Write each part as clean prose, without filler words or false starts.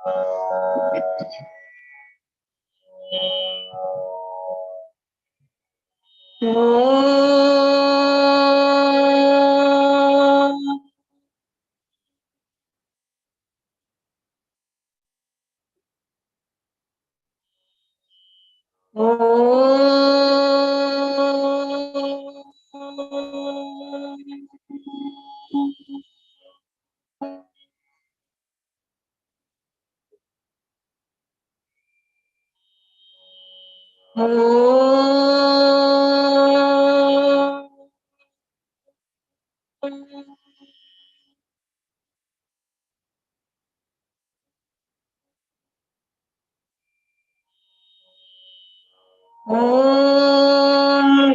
ॐ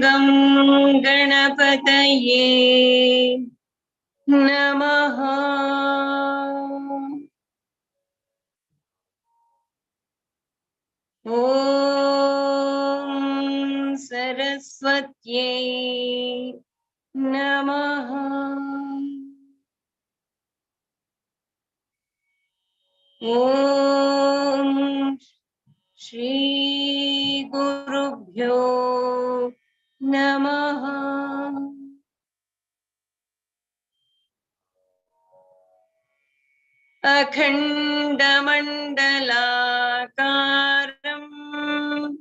गं गणपतये नमः। ॐ सरस्वत्यै नमः। ॐ श्री गुरुभ्यो नमः। अखण्डमण्डलाकारम्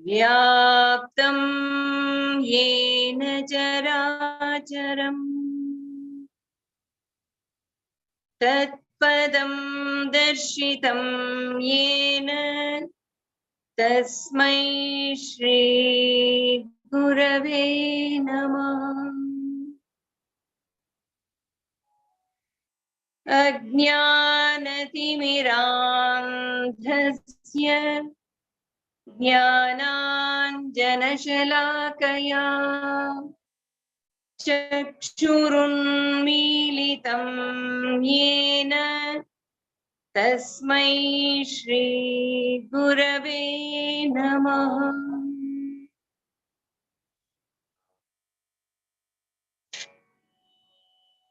व्याप्तं येन चराचरम् तत्पदं दर्शितं येन तस्मै श्री गुरवे नमः। अज्ञानतिमिरान्धस्य ज्ञानाञ्जनशलाकया चक्षुरुन्मीलितं येन तस्मै श्री गुरवे नमः।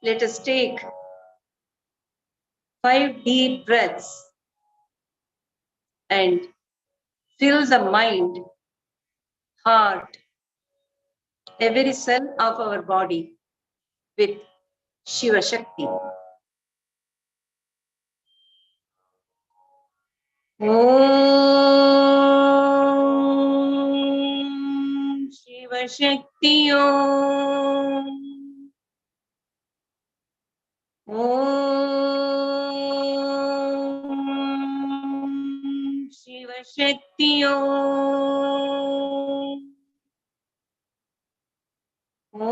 Let us take 5 deep breaths and fill the mind, heart, every cell of our body with Shiva Shakti. Om Shiva Shakti Om. Om Shiva Shakti Om. Om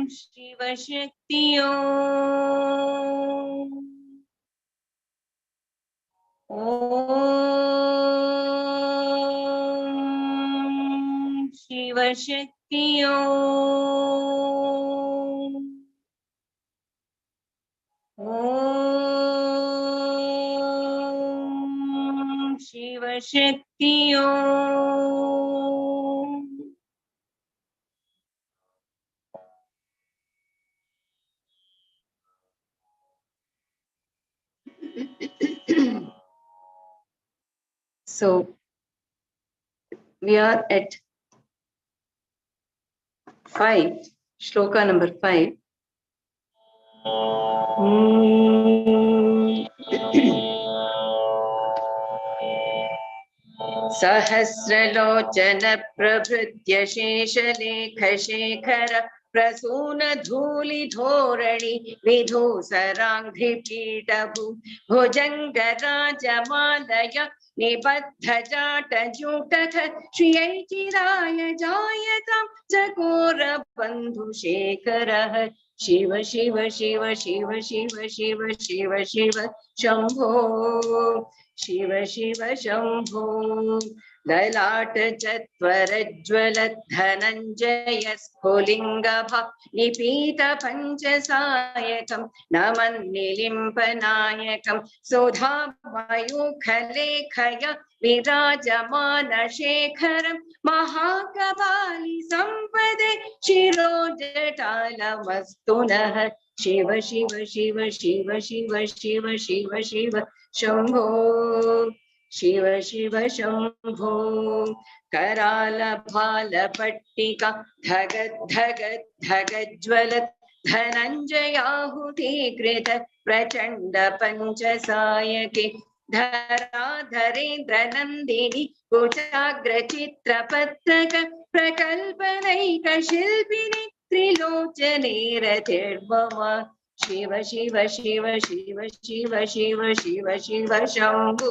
Shiva Shakti Om. Om Shiva Shakti Om. Om Shiva Shakti Om. So we are at 5, shloka number 5. सहस्रलोचन प्रभृत्य शेषलेख Shekhar Prasoon धूलि धोरणि विधूसराङ्घ्रिपीठभू भुजङ्गराजमालय निबद्ध जाटजूटक श्रियै चिराय जायतां चकोर बन्धुशेखरः शिव शिव शिव शिव शिव शिव शिव शिव शम्भो शिव शिव शम्भो ललाट चत्वरज्वल धनञ्जय स्फुलिङ्गभा निपीत पञ्चसायकं नमन्निलिम्पनायकं सुधामयूखलेखय विराजमान शेखरं महाकपालि सम्पदे शिरोजटालमस्तु नः Shiva Shiva Shiva Shiva Shiva Shiva Shiva Shiva Shambho Shiva Shiva Shambho Karala Bhala Pattika Dhagat Dhagat Dhagat Jwalat Dhananjayahuti Krita Prachanda Panchasayake Dhara Dharendra Nandini Kuchagra Chitra Pattaka Prakalpanaika Shilpini Trilocane Ratirvama Shiva Shiva Shiva Shiva Shiva Shiva Shiva Shiva Shambhu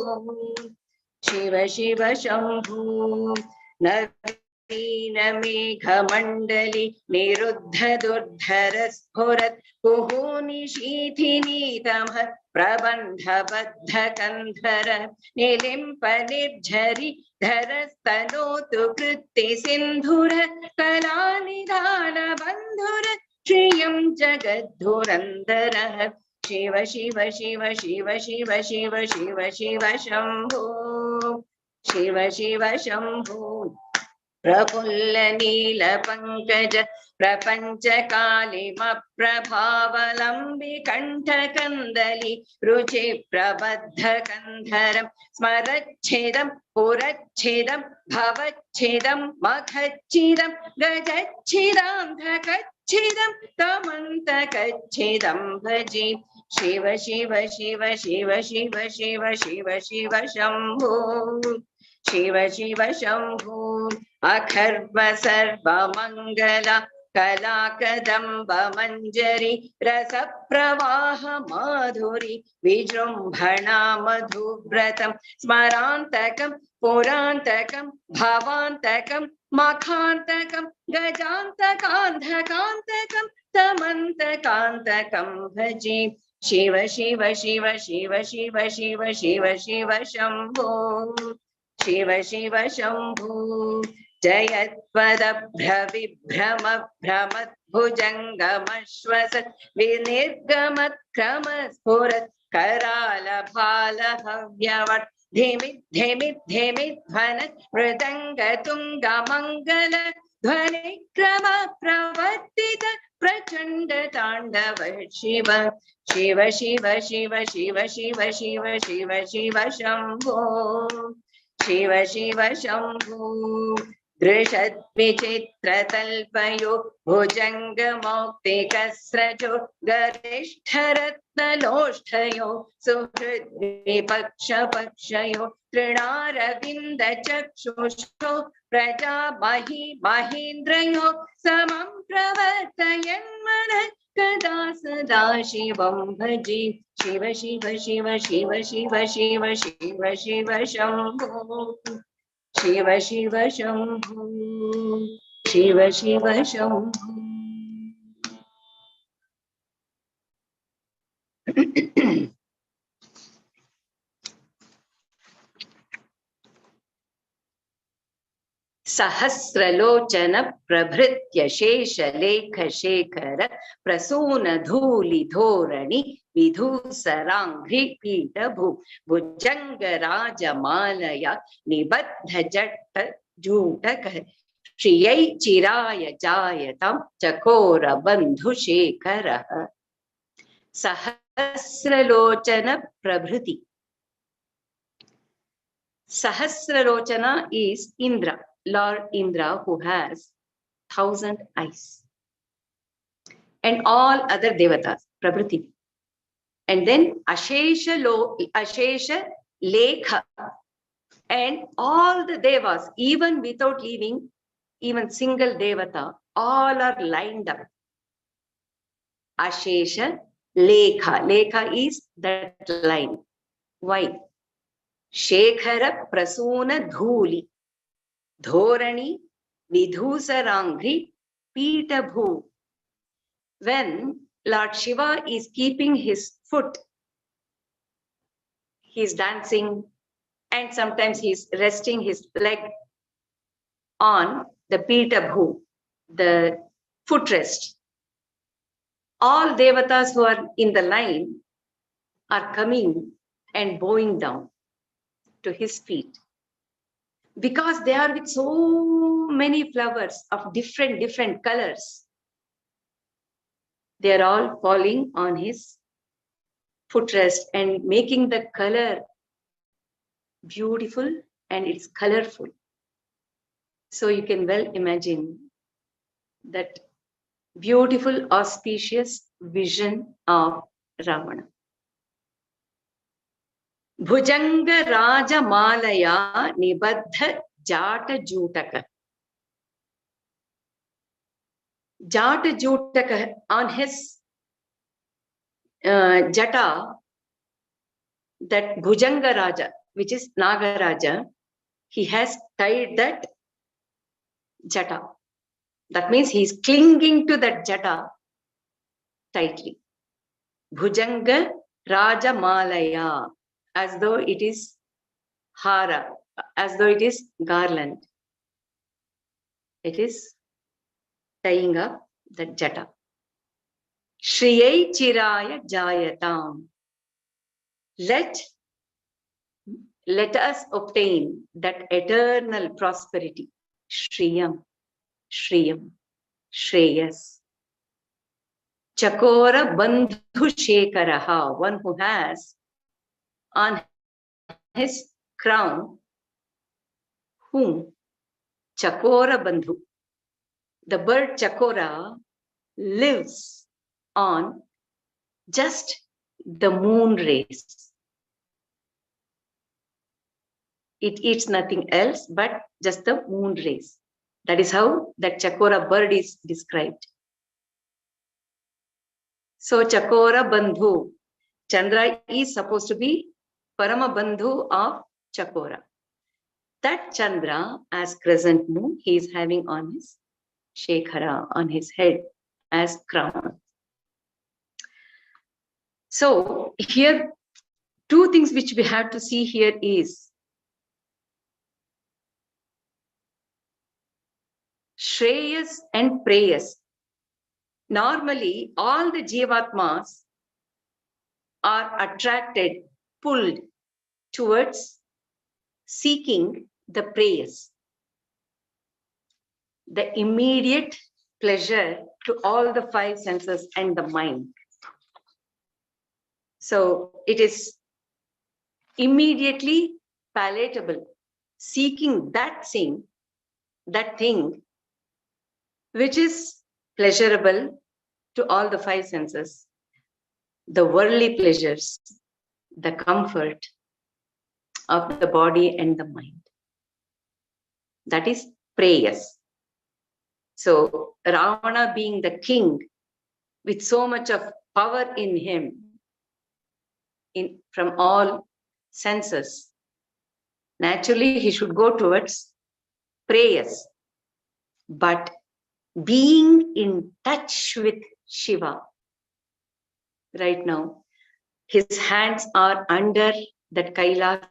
Shiva Shiva Shambhu Navina Megha Mandali Niruddha Durdhara Sphurat Kuhuni Shithini Tamha Prabandha Baddha Kandhara Nilimpa Nirjhari Dharastanotu Kritti Sindhura Kalanidhana Bandhura Shriyam Jagadhurandara Shiva Shiva Shiva Shiva Shiva Shiva Shiva Shiva Shambhu Shiva Shiva Shambhu Prafulla Nila Pankaj Prapancha Kalima Prabhavalambi Kantha Kandali Ruchi Prabadha Kandharam Smarachedam Purachedam Bhavachedam Makhachidam Gajachidam Dhakachidam Tamanta Kachidam Bhaji Shiva Shiva Shiva Shiva Shiva Shiva Shiva Shiva Shambhu Shiva Shiva Shambhu Akharva Sarva Mangala Kalakadamba Manjari Rasa Pravaha Madhuri Vijrumbhana Madhubratam Smarantakam Purantakam Bhavantakam Makhantakam Gajantakandhakantakam Tamantakantakam Bhaji Shiva Shiva Shiva Shiva Shiva Shiva Shiva Shiva Shambhu Shiva Shiva Shambhu Jayatpada Bhravibhrama Brahmat Bhujangamashvasat Vinirgamat Kramas Purat Karala Bhala Havyavat Dhimit Dhimit Dhimit Dhanat Mridanga Tunga Mangala Dhvani Krama Pravartita Prachanda Tandava Shiva Shiva Shiva Shiva Shiva Shiva Shiva Shiva Shiva Shambho Shiva Shiva Shambhu Drishat Vichitra Talpayo Bhujanga Mokti Kasrajo Garishtaratna Loshtayo Suhrid Vipaksha Pakshayo Trinara Vinda Chakshusho Praja Mahi Mahindrayo Samam Pravartayan Mana Kada Sada Shivam Bhaji Shiva Shiva Shiva Shiva Shiva Shiva Shiva Shiva Shambhu Shiva Shiva Shambhu Shiva Shiva Shambhu Sahasralochana Prabhritya Shesha Lekha Shekhara Prasuna Dhuli Dhorani Vidhusarangri Pita Bhu Bhujanga Raja Malaya Nibaddha Jatta Jutaka Shriyai Chiraya Jayatam Chakora Bandhu Shekhara Sahasralochana Prabhriti. Sahasralochana is Indra, Lord Indra, who has 1,000 eyes, and all other devatas, Prabhuti. And then Ashesha Lekha, and all the devas, even without leaving even single devata, all are lined up. Ashesha Lekha. Lekha is that line. Why? Shekhara Prasuna Dhuli Dhorani Vidhusarangri Pitabhu. When Lord Shiva is keeping his foot, he's dancing, and sometimes he's resting his leg on the Pitabhu, the footrest. All devatas who are in the line are coming and bowing down to his feet, because they are with so many flowers of different colors. They are all falling on his footrest and making the color beautiful and it's colorful. So you can well imagine that beautiful, auspicious vision of Ravana. Bhujanga Raja Malaya Nibaddha Jata Jutaka. Jata Jutaka on his jata, that Bhujanga Raja, which is Nagaraja, he has tied that jata. That means he is clinging to that jata tightly. Bhujanga Raja Malaya, as though it is hara, as though it is garland. It is tying up that jata. Shriyai Chiraya Jayatam. Let us obtain that eternal prosperity. Shriyam, Shriyam, Shreyas. Chakora Bandhu Shekaraha, one who has on his crown whom? Chakora Bandhu. The bird Chakora lives on just the moon rays. It eats nothing else but just the moon rays. That is how that Chakora bird is described. So Chakora Bandhu, Chandra is supposed to be Parama Bandhu of Chakora. That Chandra, as crescent moon, he is having on his Shekhara, on his head as crown. So here, two things which we have to see here is Shreyas and Preyas. Normally, all the Jivatmas are attracted, pulled towards seeking the Preyas, the immediate pleasure to all the five senses and the mind. So it is immediately palatable, seeking that thing which is pleasurable to all the five senses, the worldly pleasures, the comfort of the body and the mind. That is preyas. So Ravana, being the king with so much of power in him, from all senses, naturally he should go towards prayers. But being in touch with Shiva right now, his hands are under that Kailasa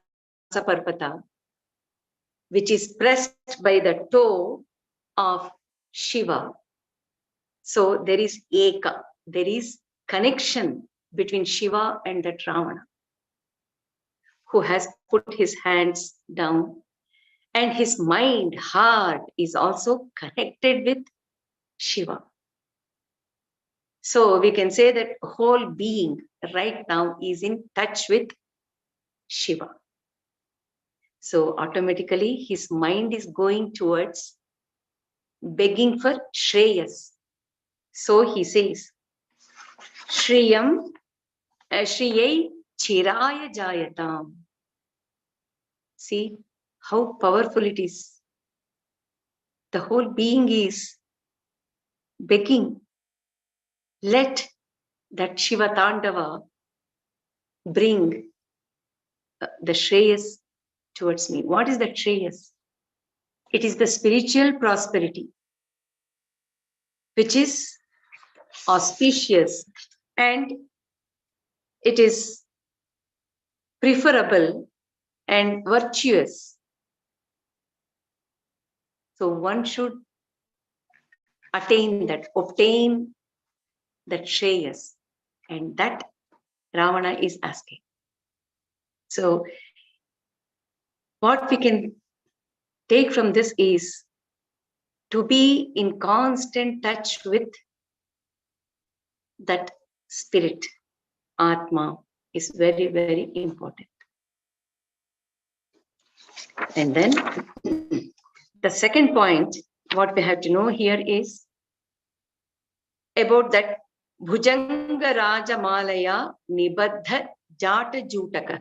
Parvata, which is pressed by the toe of Shiva. So there is Eka, there is connection between Shiva and that Ravana, who has put his hands down, and his mind, heart is also connected with Shiva. So we can say that whole being right now is in touch with Shiva. So automatically his mind is going towards begging for Shreyas. So he says, Shriyam, Shriyai Chiraya Jayatam. See how powerful it is. The whole being is begging, let that Shiva Tandava bring the Shreyas towards me. What is that Shreyas? It is the spiritual prosperity, which is auspicious and it is preferable and virtuous. So one should obtain that Shreyas, and that Ravana is asking. So what we can take from this is to be in constant touch with that spirit, Atma, is very, very important. And then the second point, what we have to know here is about that Bhujanga Raja Malaya Nibaddha Jata Jutaka.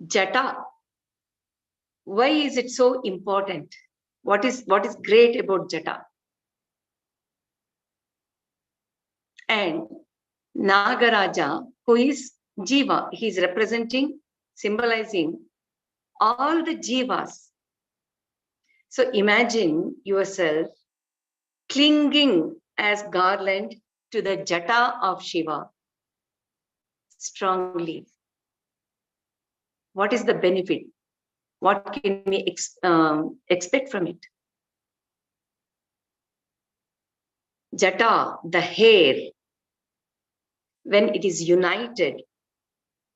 Jata. Why is it so important? What is great about Jata? And Nagaraja, who is Jiva, he is representing, symbolizing all the Jivas. So imagine yourself clinging as garland to the Jata of Shiva strongly. What is the benefit? What can we expect from it? Jata, the hair, when it is united,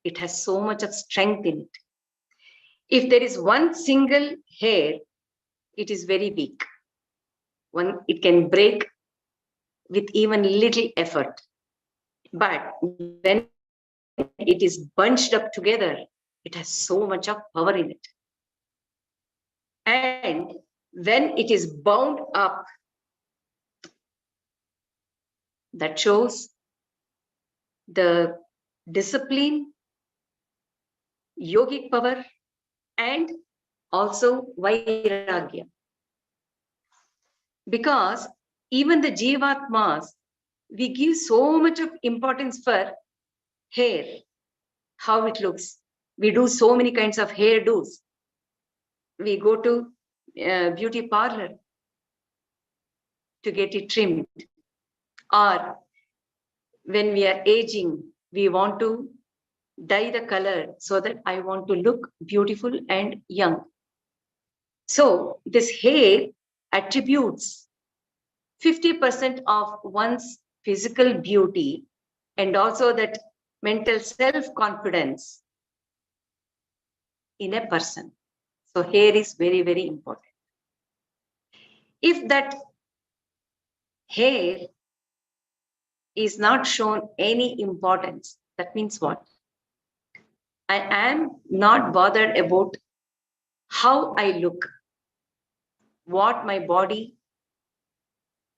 it has so much of strength in it. If there is one single hair, it is very weak. It can break with even little effort. But when it is bunched up together, it has so much of power in it. And when it is bound up, that shows the discipline, yogic power, and also vairagya. Because even the Jivatmas, we give so much of importance for hair, how it looks. We do so many kinds of hairdos. We go to beauty parlor to get it trimmed. Or when we are aging, we want to dye the color so that I want to look beautiful and young. So this hair attributes 50% of one's physical beauty and also that mental self-confidence in a person. So hair is very, very important. If that hair is not shown any importance, that means what? I am not bothered about how I look, what my body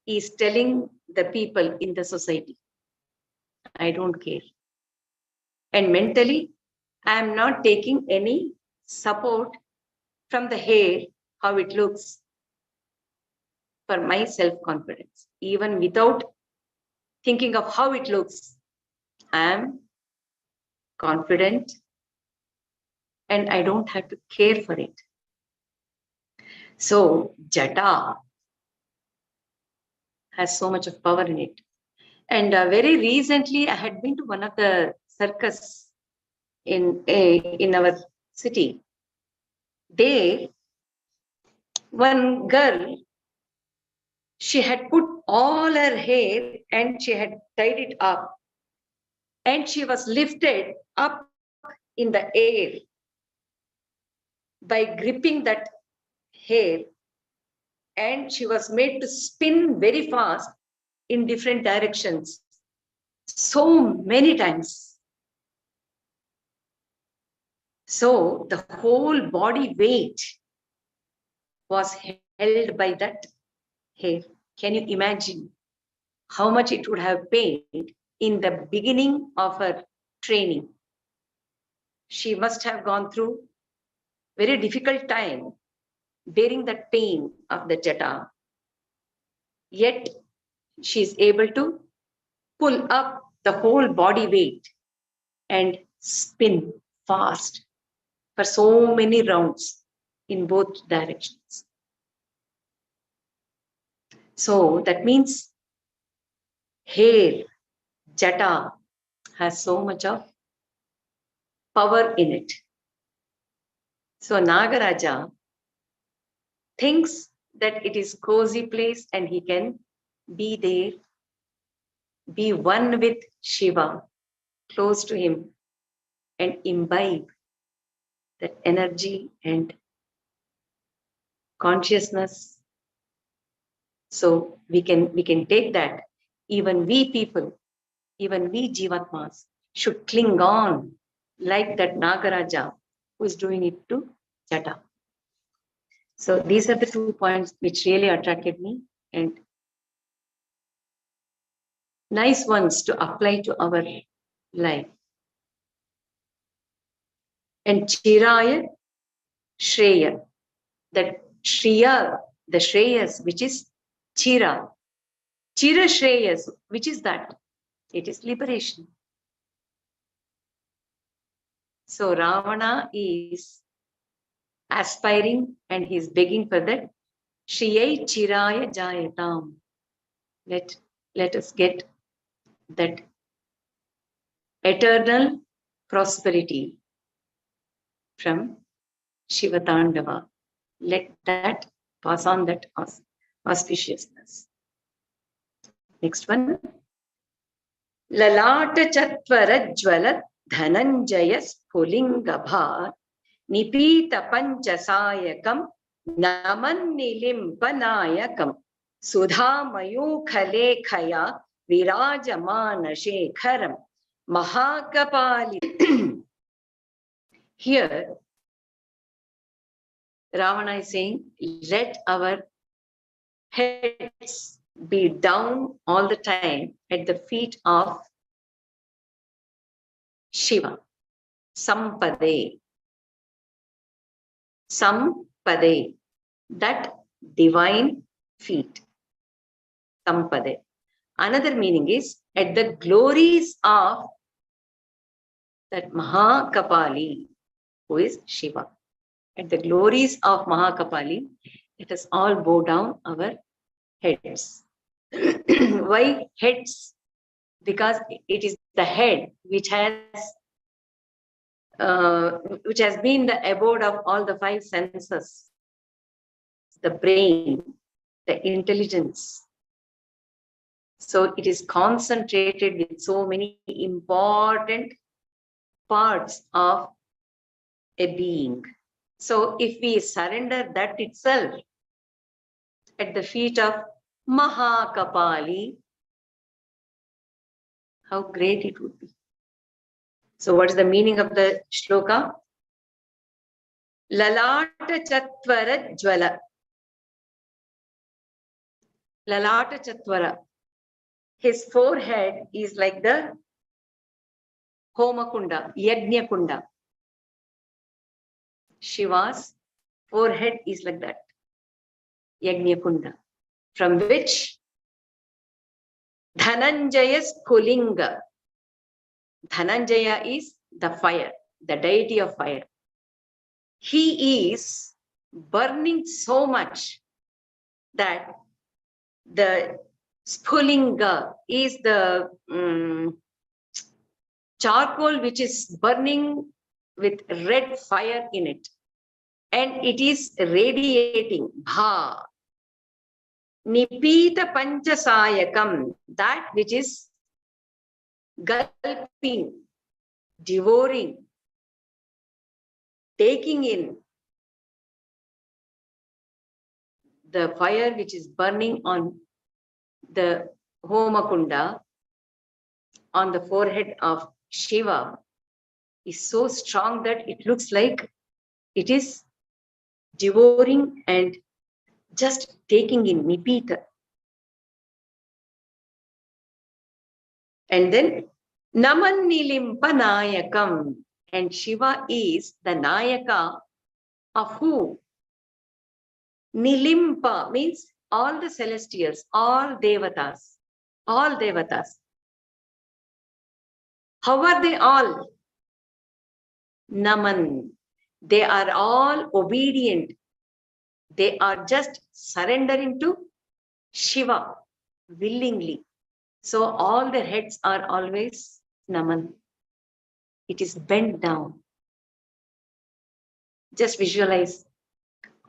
is telling the people in the society. I don't care. And mentally, I am not taking any support from the hair, how it looks, for my self-confidence. Even without thinking of how it looks, I am confident and I don't have to care for it. So Jata has so much of power in it. And very recently, I had been to one of the circus in our city. There, one girl, she had put all her hair and she had tied it up. And she was lifted up in the air by gripping that hair. And she was made to spin very fast in different directions, so many times. So the whole body weight was held by that hair. Can you imagine how much it would have pained in the beginning of her training? She must have gone through very difficult time bearing the pain of the jata. Yet she is able to pull up the whole body weight and spin fast for so many rounds in both directions. So that means hair, jata, has so much of power in it. So Nagaraja thinks that it is cozy place and he can be there, be one with Shiva, close to him, and imbibe that energy and consciousness So we can take that. Even we people, even we Jivatmas should cling on like that Nagaraja who is doing it to Jata. So these are the 2 points which really attracted me and nice ones to apply to our life. And Chiraya Shreya, that Shreya, the Shreyas, which is Chira. Chira Shreyas, which is that? It is liberation. So Ravana is aspiring and he's begging for that. Shriyai Chiraya Jayatam. Let us get that eternal prosperity from Shiva Tandava. Let that pass on that auspiciousness. Next one. Lalata Chatvara Jwala Dhananjaya Spulingabha Nipita Panchasayakam Naman Nilimpanayakam Sudha Mayukhalekhaya Virajamana Shekharam Mahakapali. Here, Ravana is saying, let our heads be down all the time at the feet of Shiva. Sampade. Sampade. That divine feet. Sampade. Another meaning is at the glories of that Mahakapali, who is Shiva. At the glories of Mahakapali, let us all bow down our heads. Why heads? Because it is the head which has been the abode of all the 5 senses, the brain, the intelligence. So it is concentrated with so many important parts of a being. So if we surrender that itself at the feet of Mahakapali, how great it would be. So what is the meaning of the shloka? Lalata Chatvara Jwala. Lalata Chatvara. His forehead is like the Homakunda, Yajna Kunda. Shiva's forehead is like that, Yajna Kunda, from which Dhananjaya's Pulinga. Dhananjaya is the fire, the deity of fire. He is burning so much that the Spulinga is the charcoal which is burning with red fire in it. And it is radiating bha. Nipita panchasayakam, that which is gulping, devouring, taking in the fire which is burning on the Homakunda, on the forehead of Shiva, is so strong that it looks like it is devouring and just taking in nipita. And then Naman Nilimpa Nayakam, and Shiva is the Nayaka of who? Nilimpa means all the celestials, all devatas, all devatas. How are they all? Naman. They are all obedient. They are just surrendering to Shiva willingly. So all their heads are always Naman. It is bent down. Just visualize.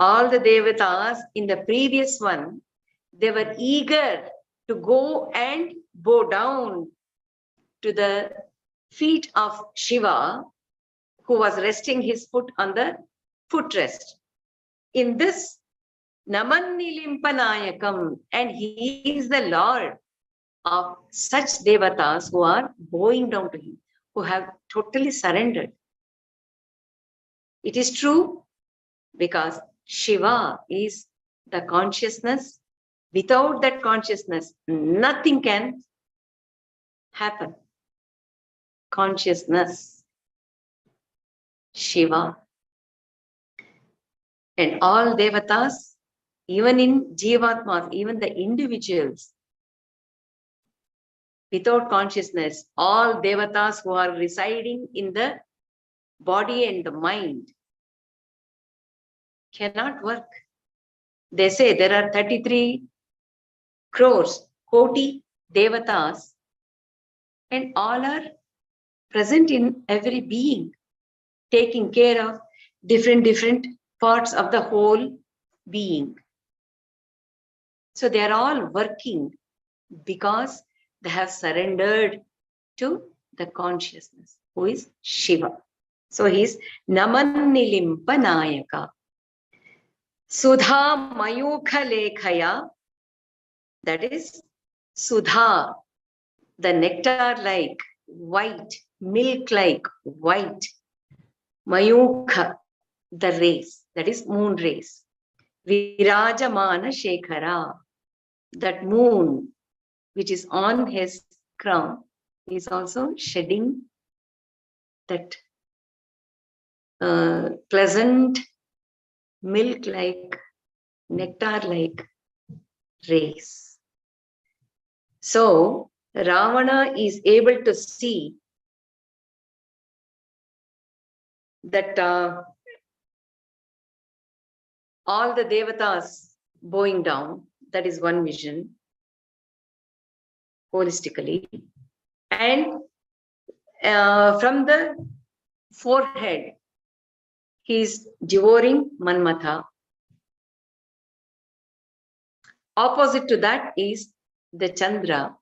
All the devatas in the previous one, they were eager to go and bow down to the feet of Shiva, who was resting his foot on the footrest. In this, Namannilimpanayakam, and he is the Lord of such devatas who are bowing down to him, who have totally surrendered. It is true because Shiva is the consciousness. Without that consciousness, nothing can happen. Consciousness, Shiva. And all devatas, even in Jivatmas, even the individuals, without consciousness, all devatas who are residing in the body and the mind cannot work. They say there are 33 crores, koti devatas, and all are present in every being, taking care of different parts of the whole being. So they are all working because they have surrendered to the consciousness, who is Shiva. So he is Namannilimpanayaka. Sudha Mayukha Lekhaya, that is Sudha, the nectar-like white, milk-like white. Mayukha, the rays, that is moon rays. Virajamana Shekhara, that moon which is on his crown is also shedding that pleasant milk-like, nectar-like rays. So Ravana is able to see that all the devatas bowing down, that is one vision, holistically. And from the forehead, he is devouring Manmatha. Opposite to that is the Chandra,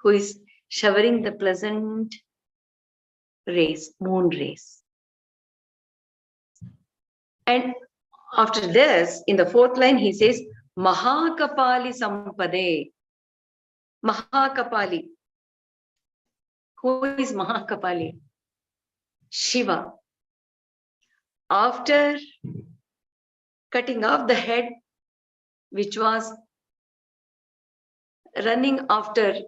who is showering the pleasant rays, moon rays. And after this, in the fourth line, he says, Mahakapali Sampade. Mahakapali. Who is Mahakapali? Shiva. After cutting off the head, which was running after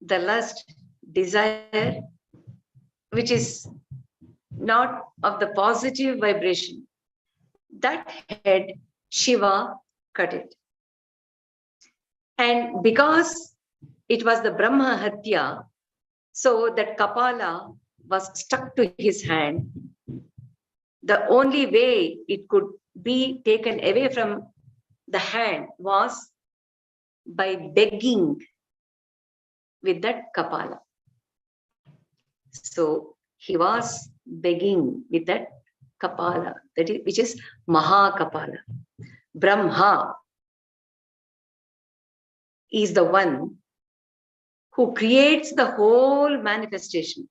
the lust, desire, which is not of the positive vibration, that head, Shiva cut it. And because it was the Brahma Hatya, so that Kapala was stuck to his hand. The only way it could be taken away from the hand was by begging with that Kapala. So he was begging with that Kapala, that is, which is Mahakapala. Brahma is the one who creates the whole manifestation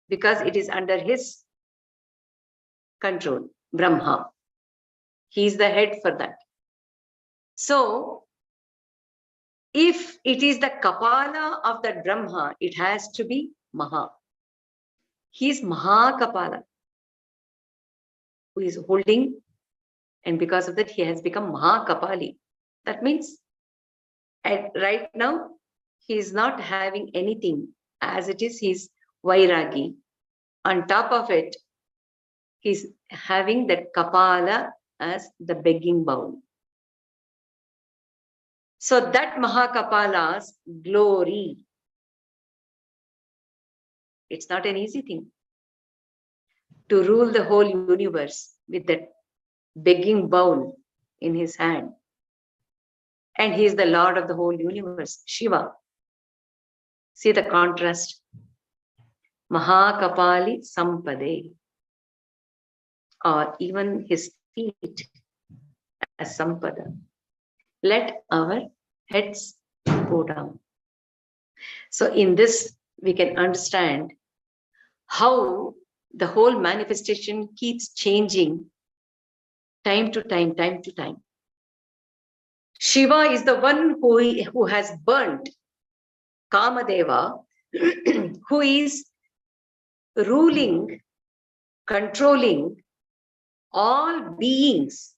because it is under his control, Brahma. He is the head for that. So, if it is the Kapala of that Brahma, it has to be Maha. He is Mahakapala, who is holding, and because of that, he has become Mahakapali. That means, right now, he is not having anything. As it is, he is Vairagi. On top of it, he is having that Kapala as the begging bowl. So that Mahakapala's glory, it's not an easy thing to rule the whole universe with that begging bowl in his hand. And he is the Lord of the whole universe, Shiva. See the contrast. Mahakapali Sampade, or even his feet as Sampada. Let our heads go down. So in this, we can understand how the whole manifestation keeps changing time to time, time to time. Shiva is the one who has burnt Kamadeva, who is ruling, controlling all beings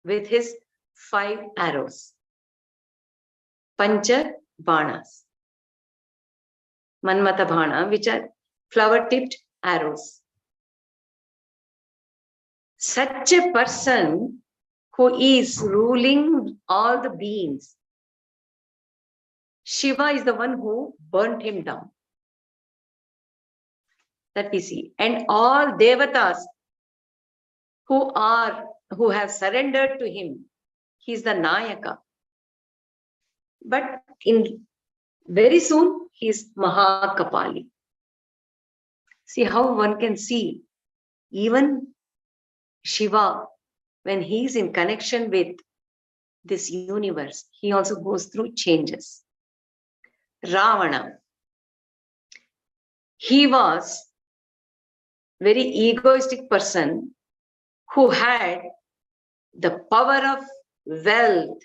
with his 5 arrows, Pancha Banas, Manmata Bhana, which are flower-tipped arrows. Such a person who is ruling all the beings, Shiva is the one who burnt him down. That we see. And all devatas who have surrendered to him, he is the Nayaka. But very soon, he is Mahakapali. See how one can see, even Shiva, when he is in connection with this universe, he also goes through changes. Ravana, he was very egoistic person who had the power of wealth,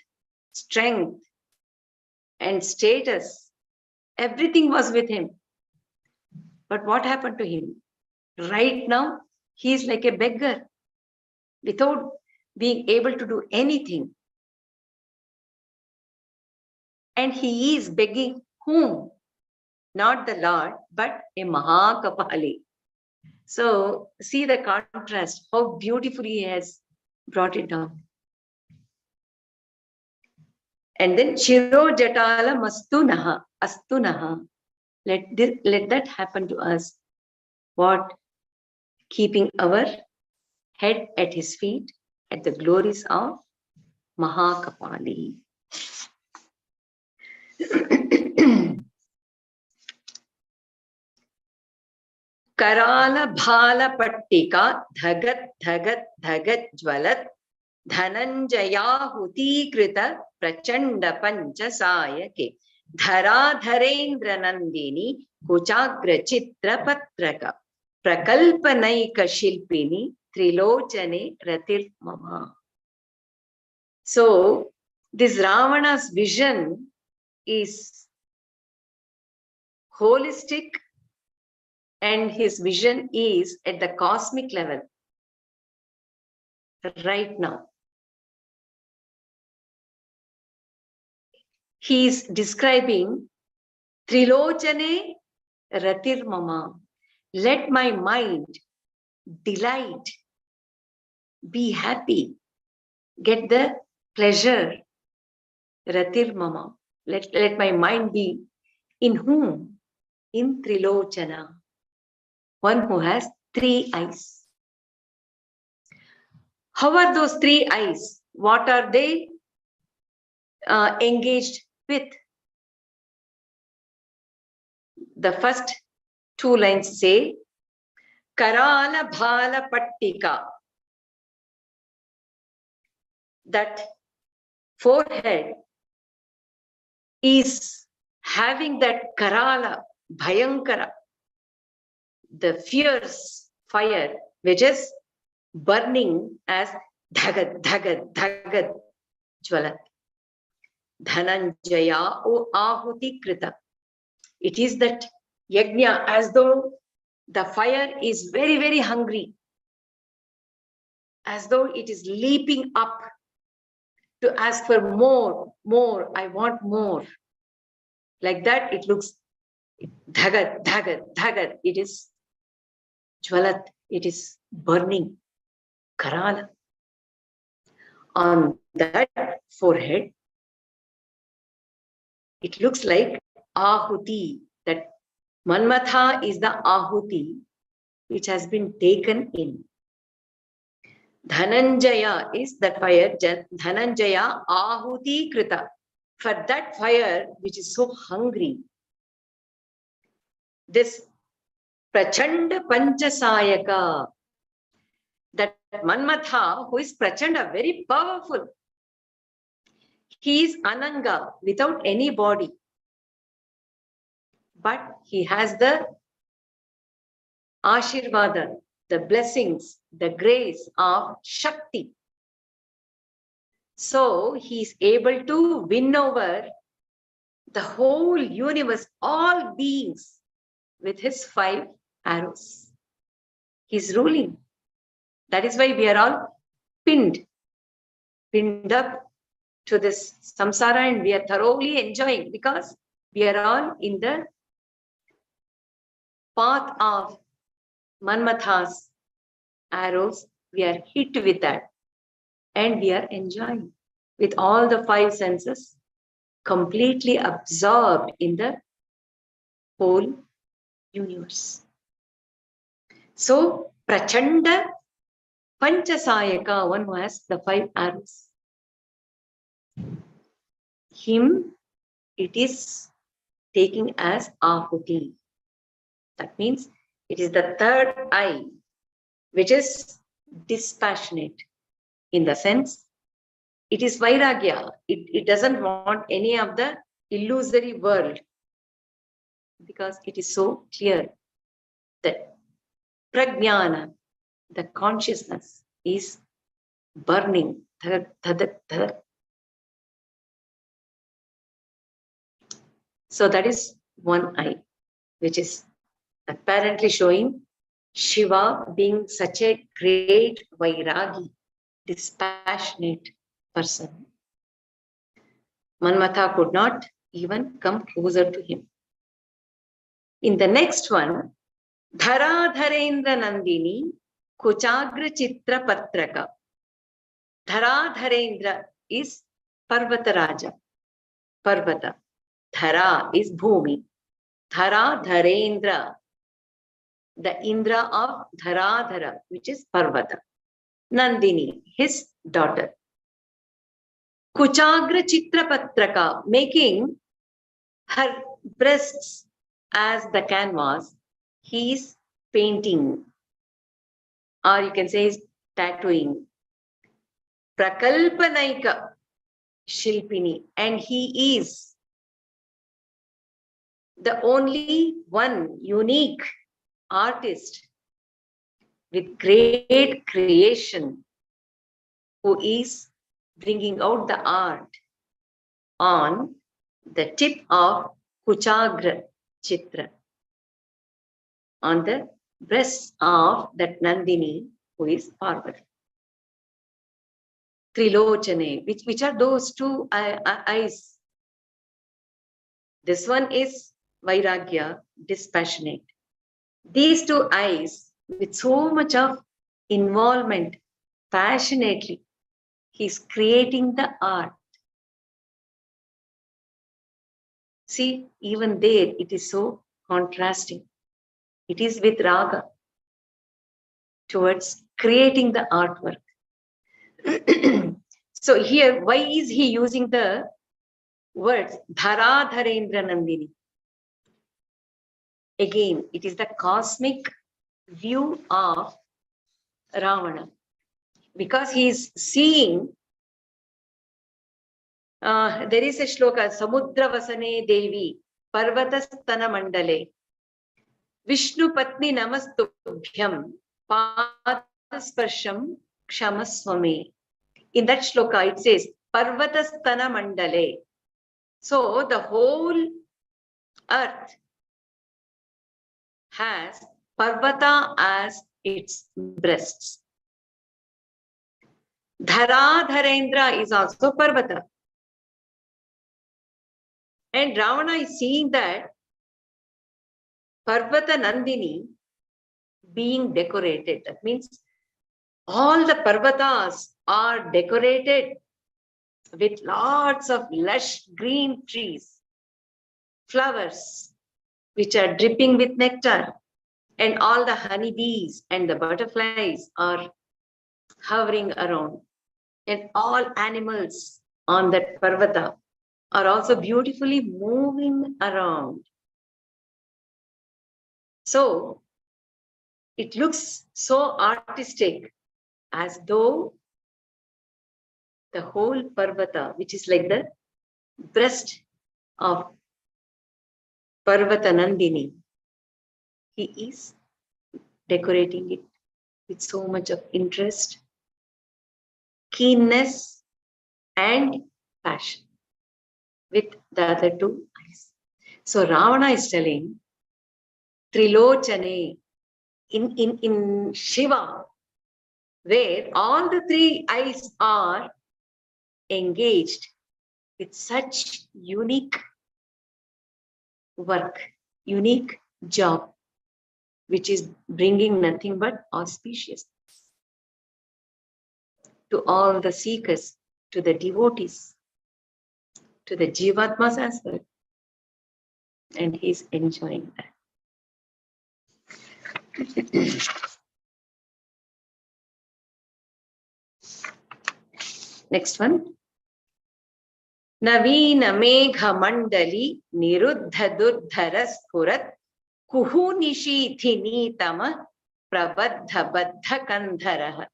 strength, and status. Everything was with him. But what happened to him? Right now, he is like a beggar without being able to do anything. And he is begging whom? Not the Lord, but a Mahakapali. So see the contrast, how beautifully he has brought it down. And then Shiro Jatala Mastunaha, Astunaha. Let that happen to us. What? Keeping our head at his feet at the glories of Mahakapali. Karala Bhala Pattika Dhagat Dhagat Dhagat Jwalat Dhananjaya Huti Krita Prachanda Panchasayake Dhara Dharendra Nandini Kuchagra Chitra Patraka Prakalpanaika Shilpini Trilochane Ratir Mama. So this Ravana's vision is holistic, and his vision is at the cosmic level right now. He is describing Trilochane Ratir Mama. Let my mind delight, be happy, get the pleasure. Ratir Mama. Let my mind be in whom? In Trilochana. One who has 3 eyes. How are those 3 eyes? What are they engaged with? The first 2 lines say, Karala Bhala Pattika. That forehead is having that Karala, Bhayankara, the fierce fire, which is burning as Dhagat, Dhagat, Dhagat, Jwalat. Dhananjaya O Ahuti Krita. It is that yajna, as though the fire is very, very hungry, as though it is leaping up to ask for more, more, I want more. Like that, it looks Dhagat, Dhagat, Dhagat. It is Jwalat, it is burning. Karala. On that forehead, it looks like Ahuti, that Manmatha is the Ahuti which has been taken in. Dhananjaya is that fire, Dhananjaya Ahuti Krita. For that fire which is so hungry, this Prachanda Panchasayaka, that Manmatha, who is Prachanda, very powerful. He is Ananga, without any body. But he has the Ashirvada, the blessings, the grace of Shakti. So he's able to win over the whole universe, all beings, with his 5 arrows. He's ruling. That is why we are all pinned up to this samsara, and we are thoroughly enjoying, because we are all in the path of Manmatha's arrows. We are hit with that, and we are enjoying with all the 5 senses completely absorbed in the whole universe. So, Prachanda Panchasayaka, one who has the 5 arrows. Him, it is taking as Ahuti. That means it is the 3rd eye, which is dispassionate, in the sense it is Vairagya. It doesn't want any of the illusory world, because it is so clear that Prajnana, the consciousness, is burning. So that is one eye, which is apparently showing Shiva being such a great Vairagi, dispassionate person. Manmatha could not even come closer to him. In the next one, Dharadharendra Nandini Kuchagra Chitra Patraka. Dharadharendra is Parvata Raja. Parvata. Dhara is Bhumi. Dharadharendra, the Indra of Dharadhara, which is Parvata. Nandini, his daughter. Kuchagra Chitra Patraka, making her breasts as the canvas, he is painting, or you can say he's tattooing. Prakalpanaika Shilpini, and he is the only one unique artist with great creation who is bringing out the art on the tip of Kuchagra Chitra, on the breast of that Nandini, who is Parvati. Trilochane, which are those 2 eyes. This one is Vairagya, dispassionate. These 2 eyes, with so much of involvement, passionately, he's creating the art. See, even there, it is so contrasting. It is with raga towards creating the artwork. So here, why is he using the words Dharadharendra Nandini? Again, it is the cosmic view of Ravana, because he is seeing. There is a shloka, Samudra Vasane Devi, Parvatastana Mandale, Vishnu Patni Namastubhyam, Padasparsham Kshamaswame. In that shloka, it says, Parvatastana Mandale. So the whole earth has Parvata as its breasts. Dharadharendra is also Parvata. And Ravana is seeing that Parvata Nandini being decorated. That means all the Parvatas are decorated with lots of lush green trees, flowers, which are dripping with nectar, and all the honeybees and the butterflies are hovering around, and all animals on that Parvata are also beautifully moving around. So it looks so artistic, as though the whole Parvata, which is like the breast of Parvata Nandini, he is decorating it with so much of interest, keenness, and passion with the other two eyes. So Ravana is telling Trilochane in Shiva, where all the three eyes are engaged with such unique work, unique job, which is bringing nothing but auspiciousness to all the seekers, to the devotees, to the Jivatmas as well. And he's enjoying that. Next one. Navina Megha Mandali Niruddha Durdhara Spurat Kuhu Nishithi Nitama Prabadha Baddha Kandharaha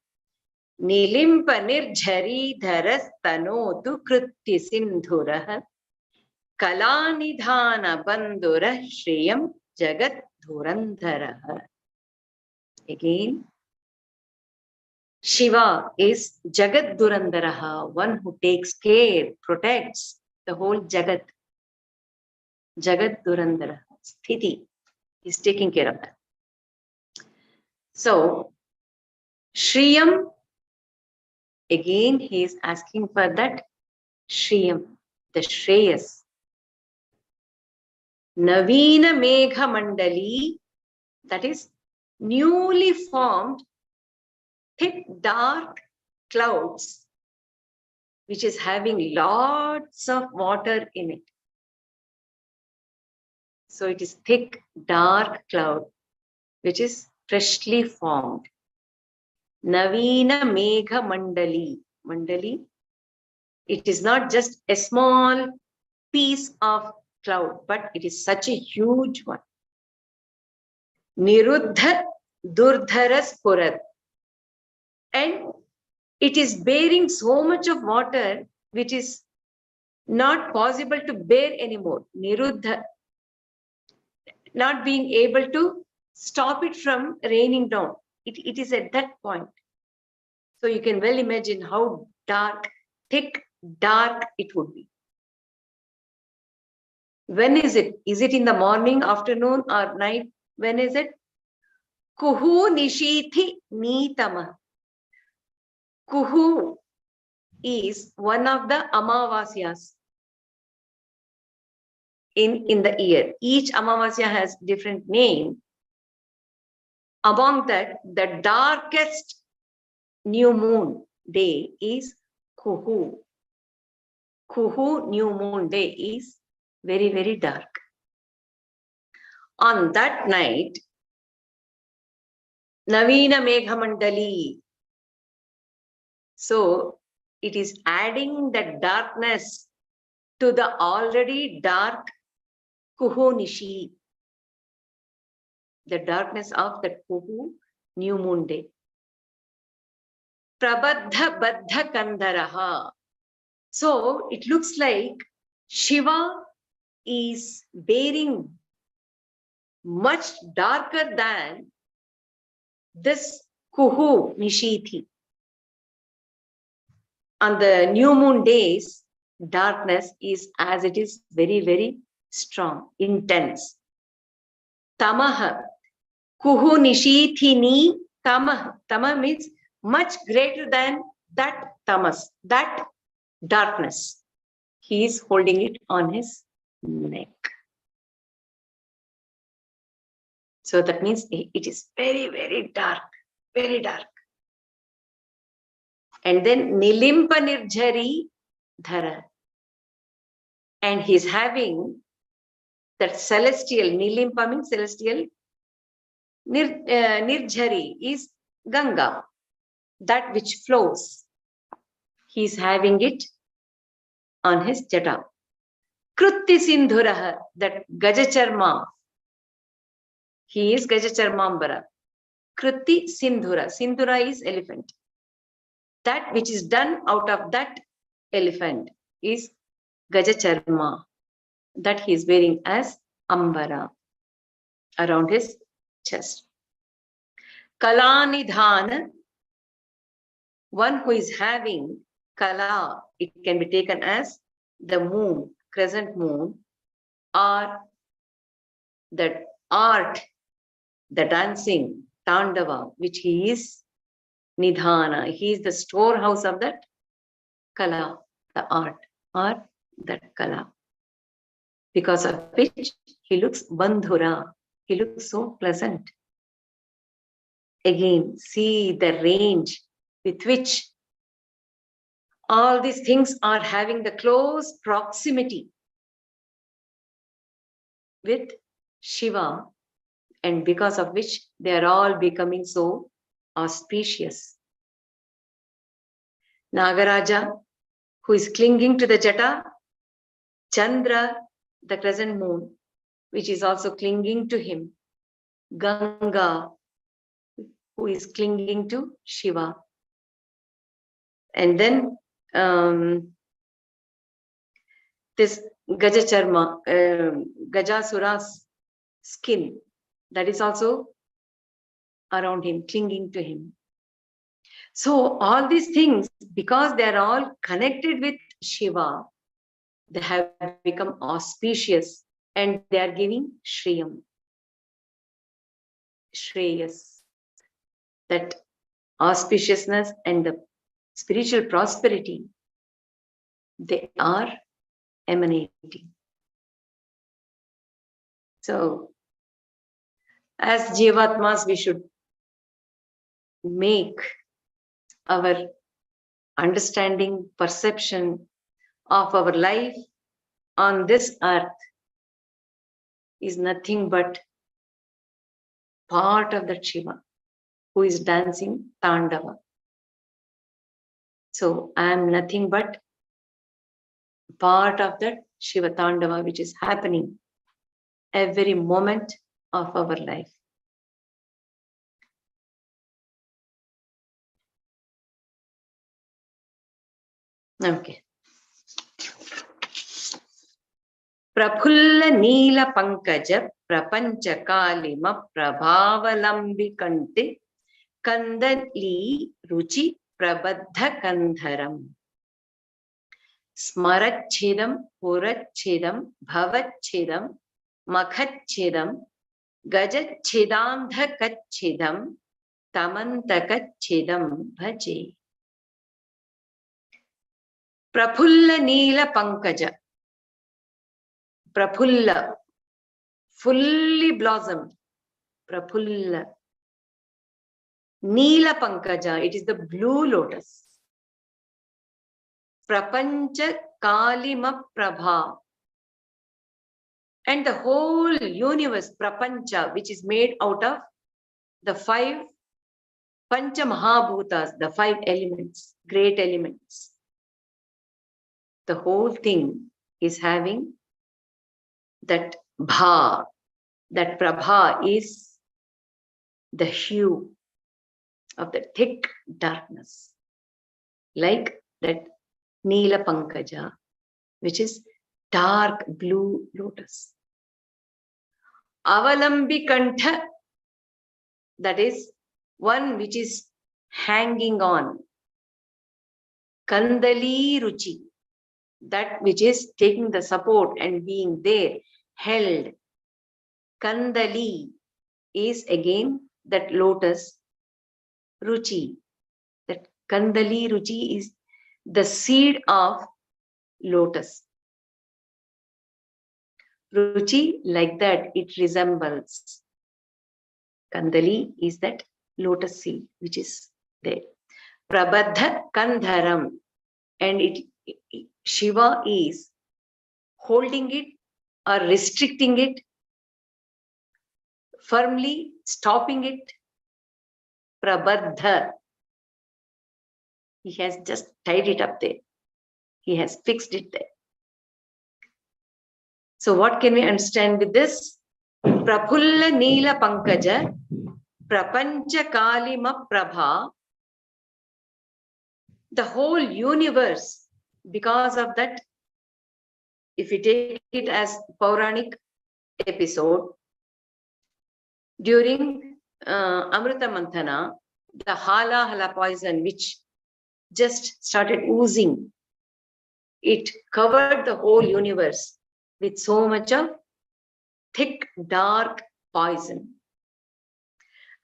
Nilimpa Nirjari Dharastanotu Krutti Sindhuraha Kalanidhana Bandura Shriyam Jagat Dhurandharaha. Again, Shiva is Jagat Dhurandharaha, one who takes care, protects the whole Jagat. Jagat Dhurandharaha, sthiti, is taking care of that. So, Shriyam, again, he is asking for that Shriyam, the Shreyas. Navina Megha Mandali, that is newly formed thick dark clouds, which is having lots of water in it. So it is thick dark cloud, which is freshly formed. Navina Megha Mandali. Mandali, it is not just a small piece of cloud, but it is such a huge one. Niruddha Durdhara Spurat. And it is bearing so much of water, which is not possible to bear anymore. Niruddha, not being able to stop it from raining down. It is at that point. So you can well imagine how dark, thick, dark it would be. When is it? Is it in the morning, afternoon, or night? When is it? Kuhu Nishithi Nitama. Kuhu is one of the Amavasyas in the year. Each Amavasya has different name. Among that, the darkest new moon day is Kuhu. Kuhu new moon day is very, very dark. On that night, Navina Megha Mandali. So it is adding the darkness to the already dark Kuhu Nishi, the darkness of the Kuhu new moon day. Prabadha Baddha Kandharaha. So it looks like Shiva is bearing much darker than this Kuhu Nishithi. On the new moon days, darkness is as it is very, very strong, intense. Tamaha, Kuhu Nishithini Tamah. Tamah means much greater than that tamas, that darkness. He is holding it on his neck. So that means it is very, very dark, very dark. And then Nilimpa Nirjari Dhara. And he's having that celestial, Nilimpa means celestial, Nirjari is Ganga, that which flows. He's having it on his jata. Krutti Sindhuraha, that Gajacharma. He is Gajacharmambara. Krutti Sindhura. Sindhura is elephant. That which is done out of that elephant is Gajacharma, that he is wearing as Ambara around his chest. Kalanidhana, one who is having Kala, it can be taken as the moon, crescent moon, or that art, the dancing, Tandava, which he is Nidhana. He is the storehouse of that Kala, the art, or that Kala. Because of which he looks Bandhura. He looks so pleasant. Again, see the range with which all these things are having the close proximity with Shiva, and because of which they are all becoming so auspicious. Nagaraja, who is clinging to the Jata, Chandra, the crescent moon, which is also clinging to him, Ganga, who is clinging to Shiva. And then this Gajacharma, Gajasura's skin, that is also around him, clinging to him. So all these things, because they are all connected with Shiva, they have become auspicious and they are giving Shriyam. Shreyas. That auspiciousness and the spiritual prosperity, they are emanating. So, as Jivatmas, we should make our understanding, perception of our life on this earth is nothing but part of that Shiva who is dancing Tandava. So I am nothing but part of that Shiva Tandava which is happening every moment of our life. Okay. Praphulla Neela Pankaja Prapancha Kalima Prabhavalambi Kante Kandali Ruchi Prabadha Kandharam Smarachedam Purachedam Bhavachedam Makhachedam Gajachedamdha Kachedam Tamantakachedam Bhaje. Praphulla Neela Pankaja. Praphulla, fully blossomed. Praphulla. Neela Pankaja, it is the blue lotus. Prapancha Kalima Prabha. And the whole universe, Prapancha, which is made out of the 5 Pancha Mahabhutas, the 5 elements, great elements. The whole thing is having that bha, that prabha is the hue of the thick darkness, like that Neela Pankaja, which is dark blue lotus. Avalambi Kantha, that is one which is hanging on. Kandali Ruchi, that which is taking the support and being there, held. Kandali is again that lotus Ruchi. That Kandali Ruchi is the seed of lotus. Ruchi, like that, it resembles. Kandali is that lotus seed which is there. Prabadha Kandharam, and Shiva is holding it or restricting it, firmly stopping it. Prabadha. He has just tied it up there. He has fixed it there. So what can we understand with this? Praphulla Neela Pankaja Prapancha Kalima Prabha. The whole universe, because of that, if we take it as Puranic episode, during Amrita Manthana, the Hala poison which just started oozing. It covered the whole universe with so much of thick, dark poison.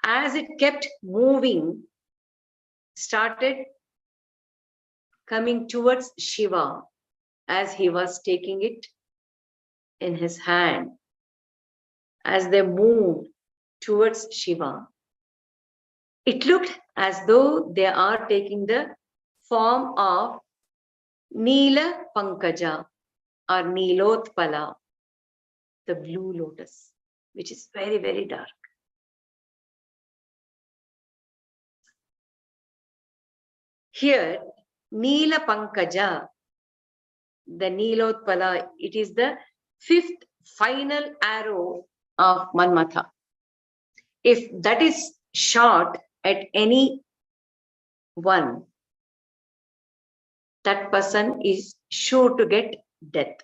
As it kept moving, started coming towards Shiva as he was taking it in his hand. As they moved towards Shiva, it looked as though they are taking the form of Neela Pankaja or Nilotpala, the blue lotus, which is very, very dark. Here, Neela Pankaja, the Nilotpala, it is the fifth final arrow of Manmatha. If that is shot at any one, that person is sure to get death.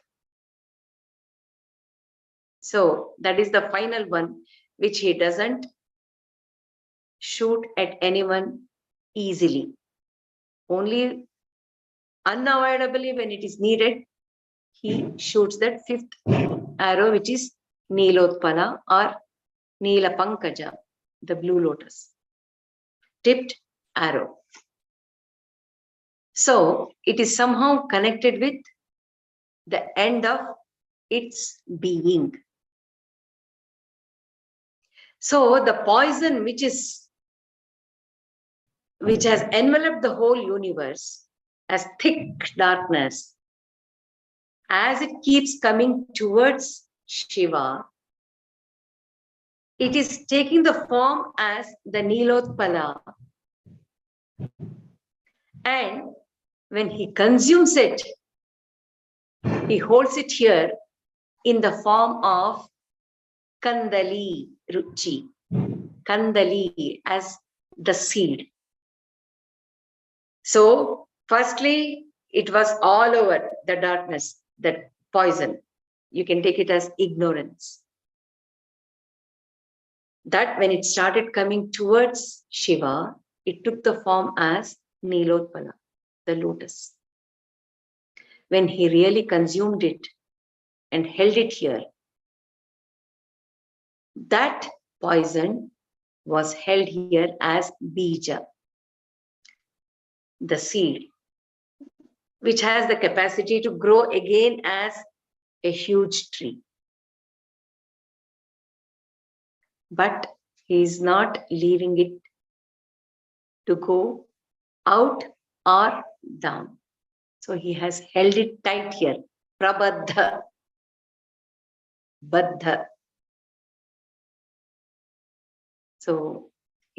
So that is the final one, which he doesn't shoot at anyone easily. Only unavoidably when it is needed, he shoots that fifth arrow, which is Nilotpala or Neela Pankaja, the blue lotus, tipped arrow. So it is somehow connected with the end of its being. So the poison which has enveloped the whole universe as thick darkness, as it keeps coming towards Shiva, it is taking the form as the Nilotpala. And when he consumes it, he holds it here in the form of Kandali Ruchi. Kandali as the seed. So, firstly, it was all over the darkness, that poison. You can take it as ignorance. That when it started coming towards Shiva, it took the form as Nilotpala, the lotus. When he really consumed it and held it here, that poison was held here as bija, the seed, which has the capacity to grow again as a huge tree. But he is not leaving it to go out or down. So he has held it tight here. Prabadha. Baddha. So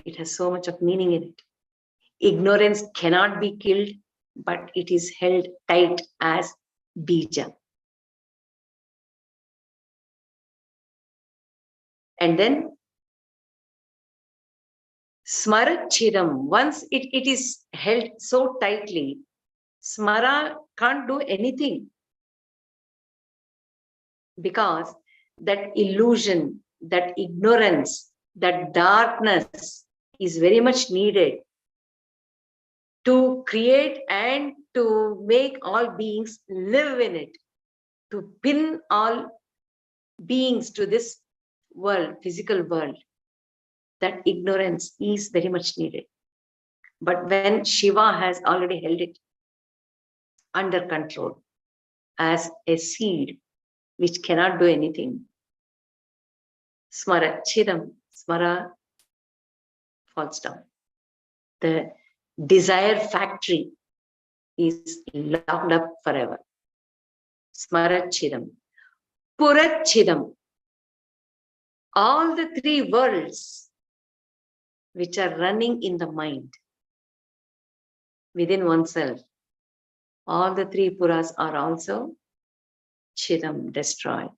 it has so much of meaning in it. Ignorance cannot be killed, but it is held tight as bija. And then Smara Chiram, once it is held so tightly, Smara can't do anything, because that illusion, that ignorance, that darkness is very much needed to create and to make all beings live in it, to pin all beings to this world, physical world. That ignorance is very much needed. But when Shiva has already held it under control as a seed which cannot do anything, Smara Chidam, Smara falls down. The desire factory is locked up forever. Smara Chidam. Pura Chidam. All the three worlds which are running in the mind within oneself, all the three puras are also Chidam, destroyed.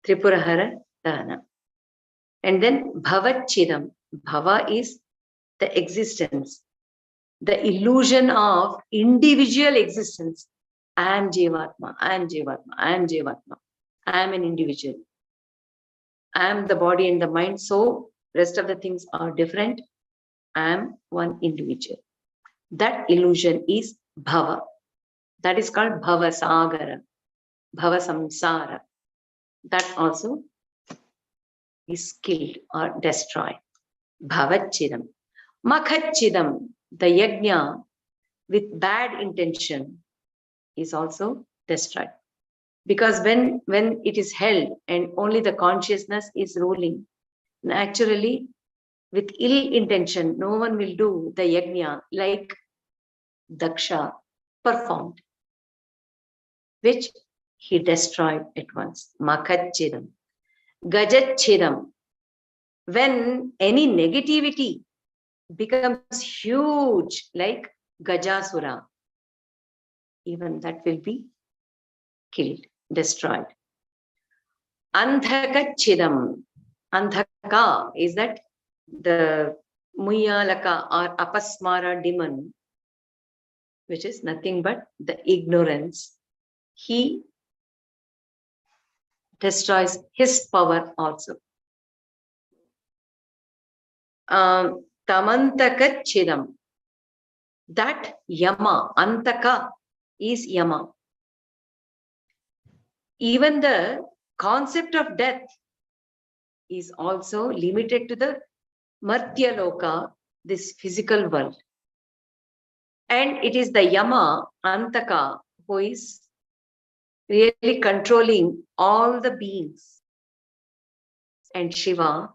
Tripurahara Dana. And then Bhava Chidam. Bhava is the existence, the illusion of individual existence. I am Jivatma, I am Jivatma, I am Jivatma. I am an individual. I am the body and the mind, so rest of the things are different. I am one individual. That illusion is bhava. That is called bhava sagara, bhava samsara. That also is killed or destroyed. Bhavachidam. Makhachidam, the yajna with bad intention is also destroyed. Because when it is held and only the consciousness is ruling, naturally, with ill intention, no one will do the yajna like Daksha performed, which he destroyed at once. Makachidam. Gajachidam. When any negativity becomes huge, like Gajasura, even that will be killed, destroyed. Andhakachidam. Andhaka is that the Muyalaka or Apasmara demon, which is nothing but the ignorance. He destroys his power also. Tamantakachidam. That Yama, Antaka is Yama. Even the concept of death is also limited to the Martya Loka, this physical world. And it is the Yama, Antaka, who is really controlling all the beings. And Shiva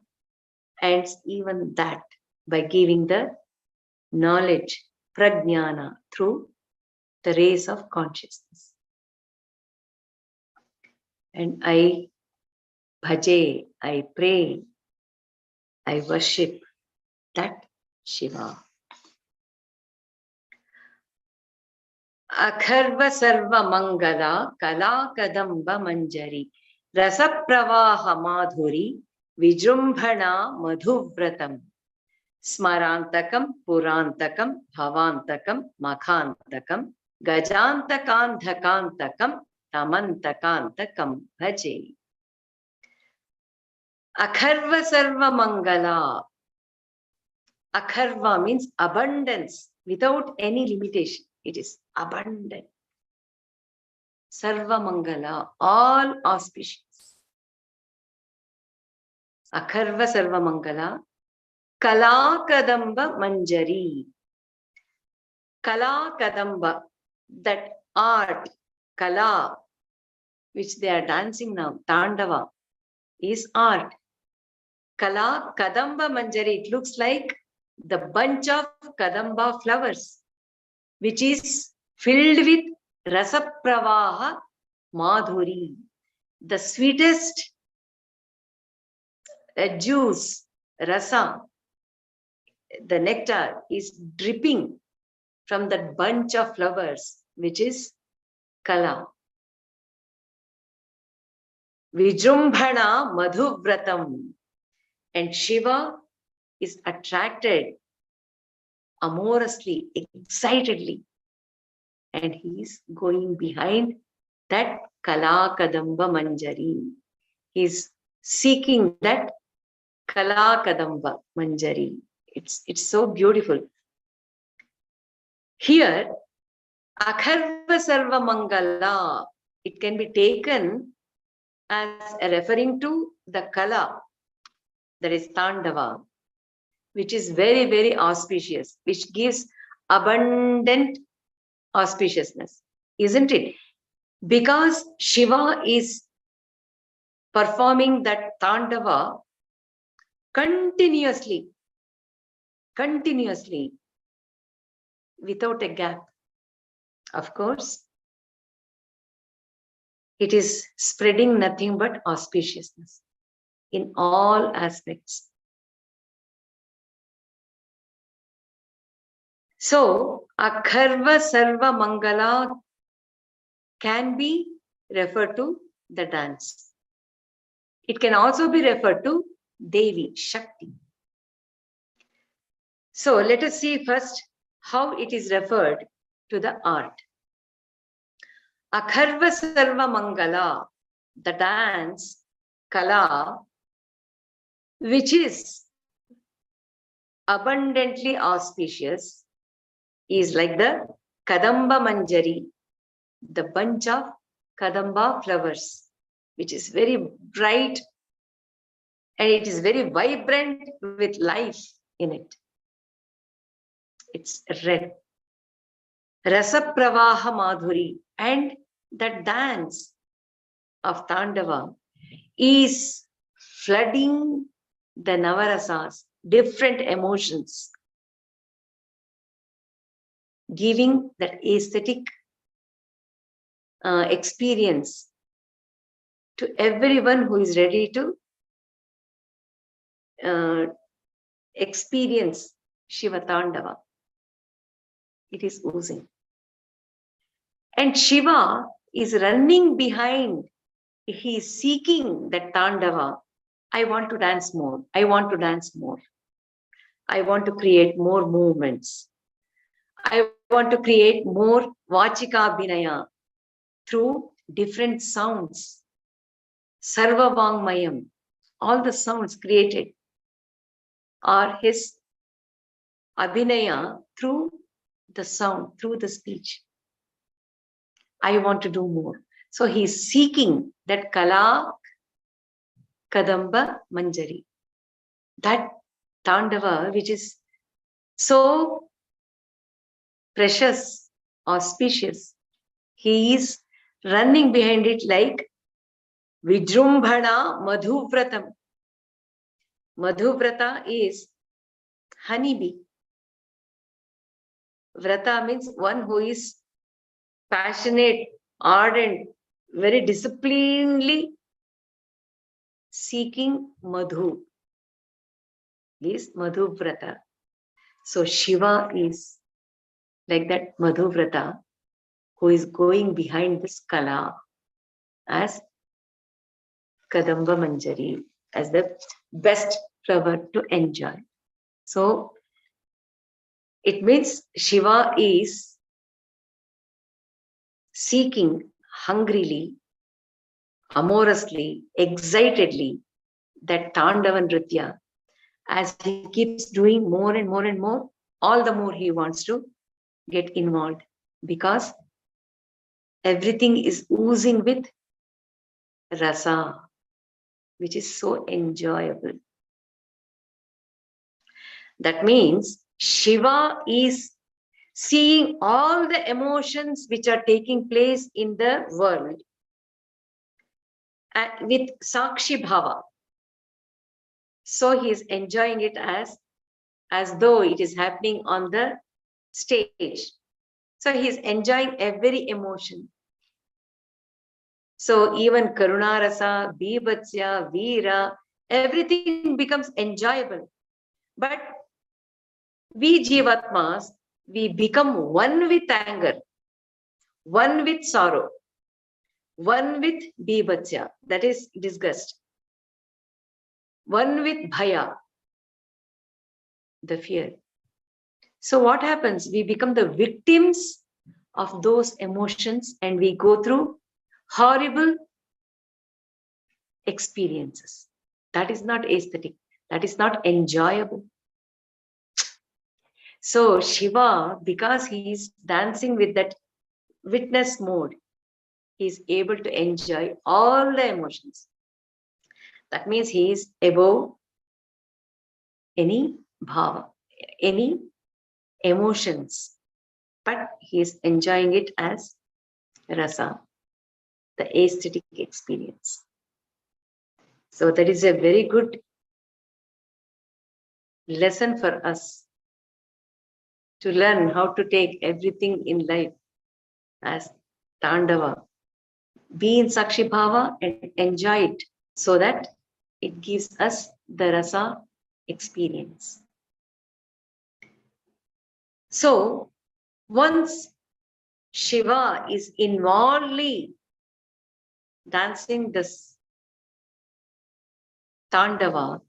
ends even that by giving the knowledge, prajnana, through the rays of consciousness. And I bhaje, I pray, I worship that Shiva. Akharva sarva mangala kala kadamba manjari rasa pravaha madhuri vijrumbhana madhuvratam smarantakam purantakam bhavantakam makhantakam gajantakandhakantakam tamantakantakam bhaje. Akharva sarva mangala. Akharva means abundance without any limitation. It is abundant. Sarva mangala, all auspicious. Akharva sarva mangala. Kala kadamba manjari. Kala kadamba, that art, kala, which they are dancing now, Tandava, is art. Kala kadamba manjari, it looks like the bunch of kadamba flowers, which is filled with rasa pravaha madhuri, the sweetest juice, rasa, the nectar is dripping from that bunch of flowers, which is kala. Vijrumbhana madhuvratam. And Shiva is attracted amorously, excitedly. And he is going behind that Kala Kadamba Manjari. He is seeking that Kala Kadamba Manjari. It's so beautiful. Here, Akharva Sarva Mangala, it can be taken as referring to the Kala, that is Tandava, which is very, very auspicious, which gives abundant auspiciousness, isn't it? Because Shiva is performing that Tandava continuously, without a gap. Of course, it is spreading nothing but auspiciousness in all aspects. So, Akharva Sarva Mangala can be referred to the dance. It can also be referred to Devi, Shakti. So, let us see first how it is referred to the art. Akharva Sarva Mangala, the dance, Kala, which is abundantly auspicious, is like the Kadamba Manjari, the bunch of Kadamba flowers, which is very bright and it is very vibrant with life in it. It's red. Rasa Pravaha Madhuri, and that dance of Tandava is flooding the Navarasas, different emotions, giving that aesthetic experience to everyone who is ready to experience Shiva Tandava. It is oozing. And Shiva is running behind. He is seeking that Tandava. I want to dance more. I want to dance more. I want to create more movements. I want to create more Vachika Binaya through different sounds. Sarva Vangmayam. All the sounds created are his Abhinaya through the sound, through the speech. I want to do more. So he's seeking that Kala Kadamba Manjari, that Tandava, which is so precious, auspicious. He is running behind it like Vijrumbhana Madhuvratam. Madhuvrata is honeybee. Vrata means one who is passionate, ardent, very disciplinedly seeking Madhu. Is Madhuvrata. So Shiva is like that Madhuvrata who is going behind this Kala as Kadamba Manjari, as the best flower to enjoy. So it means Shiva is seeking hungrily, amorously, excitedly that Tandava Nritya. As he keeps doing more and more and more, all the more he wants to get involved, because everything is oozing with rasa, which is so enjoyable. That means Shiva is seeing all the emotions which are taking place in the world with Sakshi Bhava. So he is enjoying it as though it is happening on the stage. So he is enjoying every emotion. So even Karunarasa, Bibhatsya, Veera, everything becomes enjoyable. But we Jivatmas, we become one with anger, one with sorrow, one with Bibhatsya, that is disgust, one with Bhaya, the fear. So what happens? We become the victims of those emotions and we go through horrible experiences. That is not aesthetic. That is not enjoyable. So Shiva, because he is dancing with that witness mode, he is able to enjoy all the emotions. That means he is above any bhava, any emotions, but he is enjoying it as rasa, the aesthetic experience. So that is a very good lesson for us to learn how to take everything in life as Tandava. Be in Sakshi Bhava and enjoy it so that it gives us the rasa experience. So once Shiva is involvedly dancing this Tandava,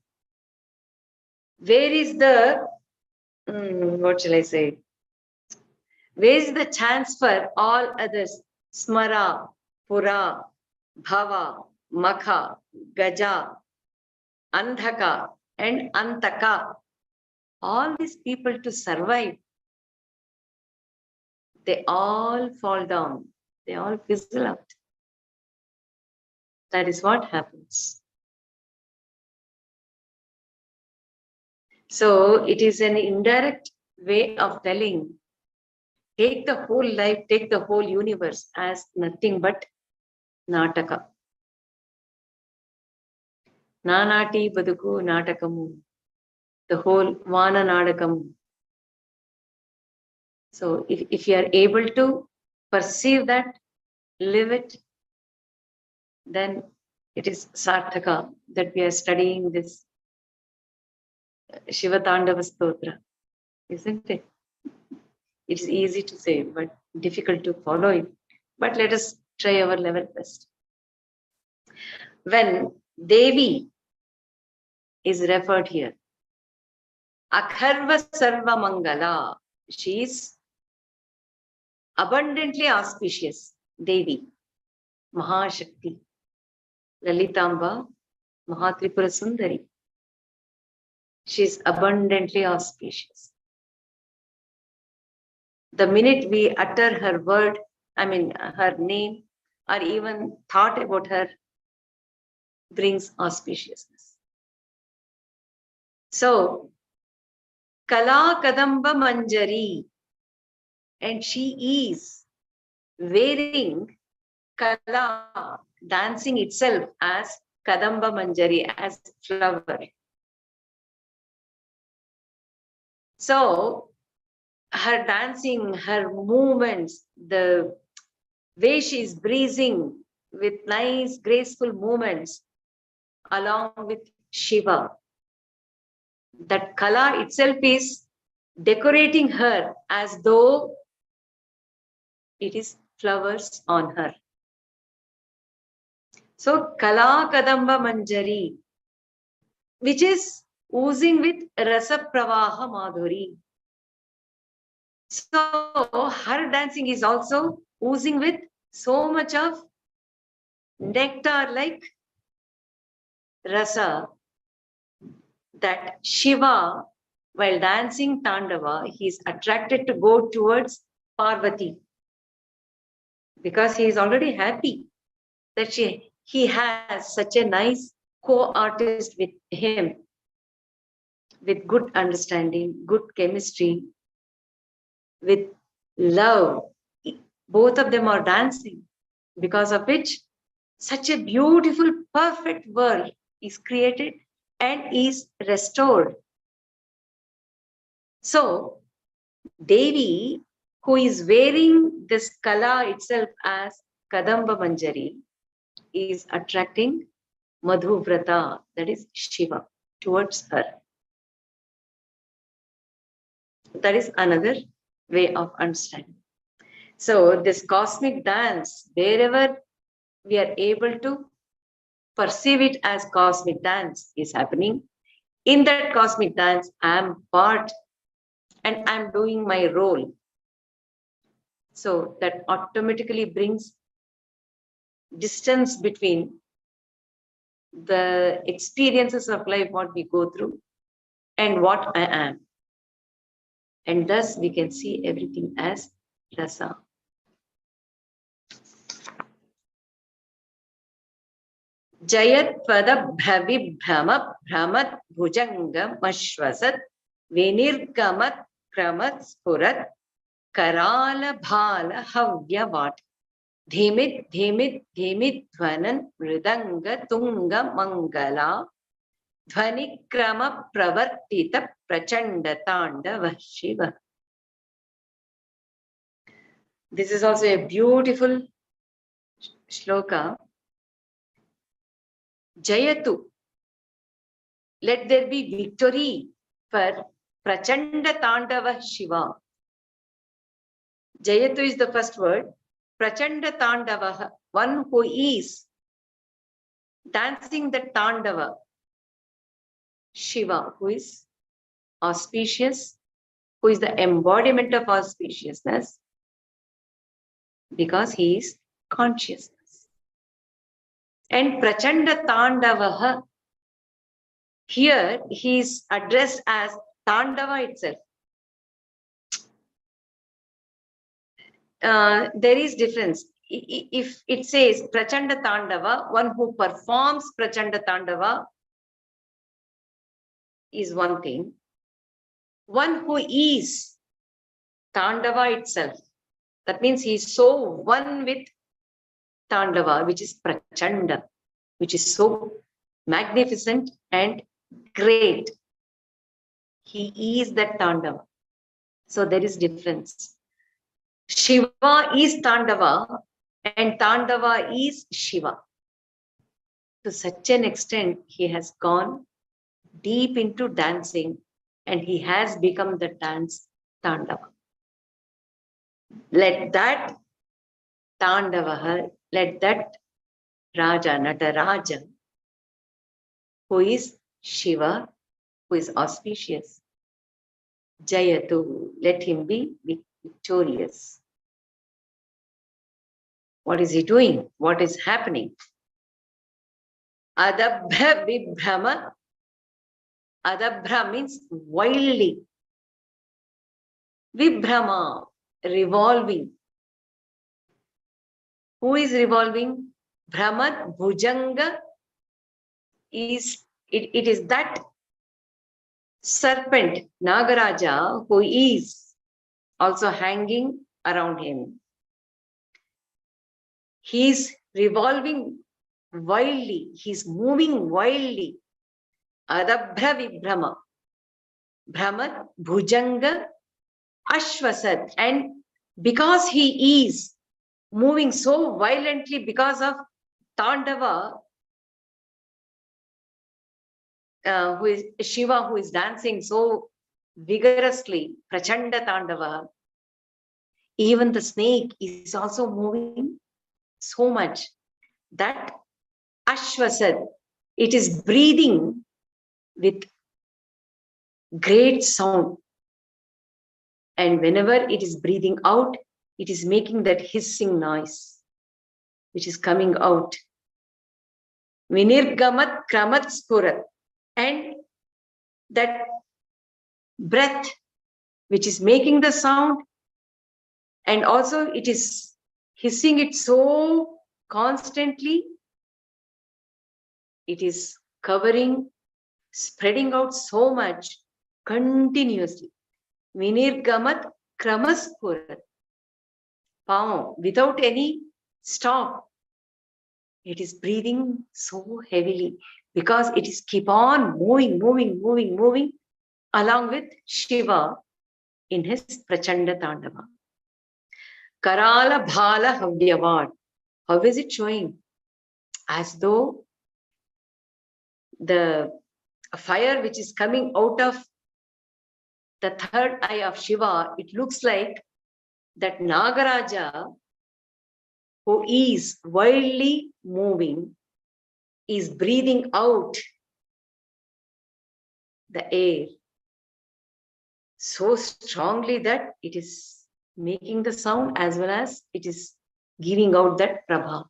where is the, what shall I say? Where is the chance for all others? Smara, Pura, Bhava, Makha, Gaja, Andhaka, and Antaka. All these people to survive. they all fall down. They all fizzle out. That is what happens. So it is an indirect way of telling, take the whole life, take the whole universe as nothing but Nataka. Nanati Baduku Natakamu. The whole Vana Nadakam. So if you are able to perceive that, live it, then it is Sarthaka that we are studying this Shiva Tandava Stotram, isn't it? It's easy to say, but difficult to follow it. But let us try our level best. When Devi is referred here, Akharva Sarva Mangala, she is abundantly auspicious, Devi, Mahashakti, Lalitamba, Mahatripura Sundari. She is abundantly auspicious. The minute we utter her word, her name, or even thought about her, brings auspiciousness. So, Kala Kadamba Manjari, and she is wearing Kala, dancing itself as Kadamba Manjari, as flower. So, her dancing, her movements, the way she is breathing with nice, graceful movements, along with Shiva. That Kala itself is decorating her as though it is flowers on her. So Kala Kadamba Manjari, which is oozing with Rasa Pravaha Madhuri. So her dancing is also oozing with so much of nectar like rasa, that Shiva, while dancing Tandava, he is attracted to go towards Parvati because he is already happy that he has such a nice co-artist with him, with good understanding, good chemistry, with love. Both of them are dancing, because of which such a beautiful, perfect world is created and is restored. So, Devi, who is wearing this Kala itself as Kadamba Manjari, is attracting Madhuvrata, that is Shiva, towards her. That is another way of understanding. So, this cosmic dance, wherever we are able to perceive it as cosmic dance is happening, in that cosmic dance, I am part and I'm doing my role. So that automatically brings distance between the experiences of life, what we go through, and what I am. And thus we can see everything as rasa. Jayat Pada Bhavibhrama Brahmat Bhujangam Ashwasat Venirgamat Kramat Spurat Karala Bhala Havyavat Dhimit Dhimit Dhimit Dhvanan Mridanga Tunga Mangala Dhvanikrama Pravartita Prachanda Tandava Shiva. This is also a beautiful shloka. Jayatu, let there be victory for Prachanda Tandava Shiva. Jayatu is the first word. Prachanda Tandava, one who is dancing the Tandava. Shiva, who is auspicious, who is the embodiment of auspiciousness, because he is consciousness. And Prachanda Tandavaha, here he is addressed as Tandava itself. there is difference. If it says Prachanda Tandava, one who performs Prachanda Tandava is one thing. One who is Tandava itself, that means he is so one with Tandava, which is Prachanda, which is so magnificent and great. He is that Tandava. So there is difference. Shiva is Tandava and Tandava is Shiva. To such an extent, he has gone deep into dancing and he has become the dance Tandava. Let that Tandava, let that Raja, Nataraja, who is Shiva, who is auspicious, Jayatu, let him be victorious. What is he doing? What is happening? Adabhra vibhrama. Adabhra means wildly. Vibhrama, revolving. Who is revolving? Brahmat Bhujanga is, it is that serpent, Nagaraja, who is also hanging around him. He is revolving wildly. He is moving wildly. Adabhra vibhrama. Brahmat Bhujanga Ashvasat. And because he is moving so violently because of Tandava, who is Shiva, who is dancing so vigorously, Prachanda Tandava, even the snake is also moving so much that Ashvasad, it is breathing with great sound. And whenever it is breathing out, it is making that hissing noise, which is coming out. Vinirgamat kramat spurat. And that breath, which is making the sound, and also it is hissing it so constantly, it is covering, spreading out so much continuously. Vinirgamat kramaspurat. Without any stop. It is breathing so heavily because it is keep on moving along with Shiva in his Prachanda Tandava. Karala Bhala Havyavad. How is it showing? As though the fire which is coming out of the third eye of Shiva, it looks like that Nagaraja, who is wildly moving, is breathing out the air so strongly that it is making the sound as well as it is giving out that prabha.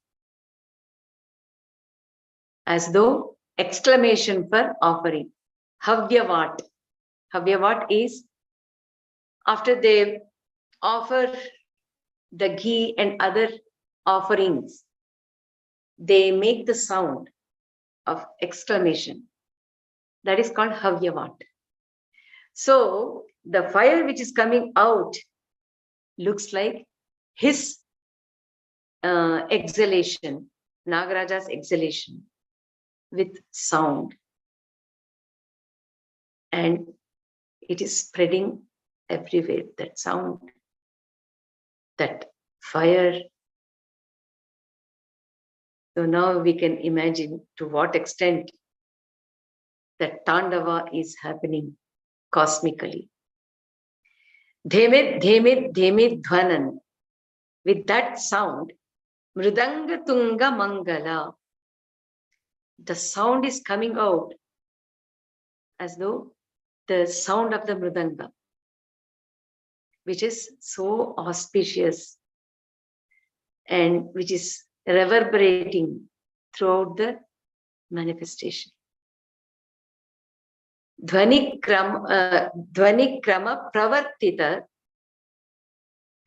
As though exclamation for offering. Havyavat. Havyavat is after they offer the ghee and other offerings, they make the sound of exclamation. That is called Havyavat. So the fire which is coming out looks like his exhalation, Nagaraja's exhalation with sound. And it is spreading everywhere, that sound, that fire. So now we can imagine to what extent that Tandava is happening cosmically. Dhemit, dhemit, dhemit dhvanan. With that sound, Mridanga Tunga Mangala. The sound is coming out as though the sound of the Mridanga, which is so auspicious and which is reverberating throughout the manifestation. Dhvani krama pravartita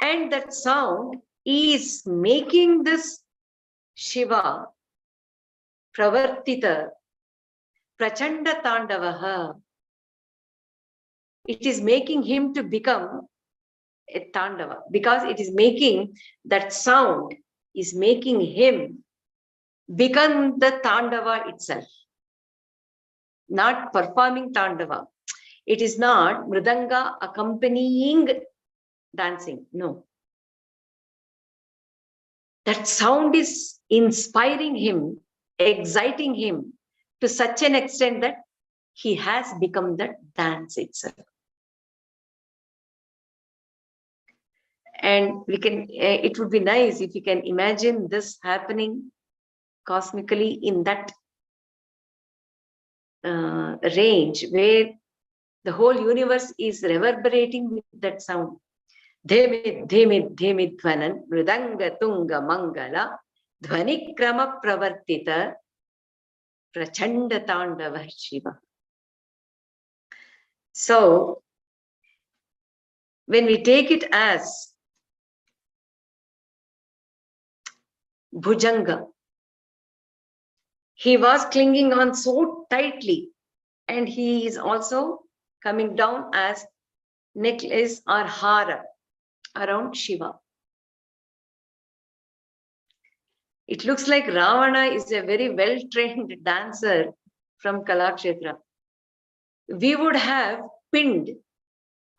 And that sound is making this Shiva pravartita prachanda tandavaha. It is making him to become a Tandava, because it is making that sound is making him become the Tandava itself, not performing Tandava. It is not Mridanga accompanying dancing. No. That sound is inspiring him, exciting him to such an extent that he has become that dance itself. And we can, it would be nice if you can imagine this happening cosmically in that range where the whole universe is reverberating with that sound. Dhemid, dhemid, dhemid dhvanan, mridanga tunga mangala, dhvanikrama pravartita, prachanda tandava Shiva. So, when we take it as Bhujanga, he was clinging on so tightly, and he is also coming down as necklace or hara around Shiva. It looks like Ravana is a very well-trained dancer from Kalakshetra. We would have pinned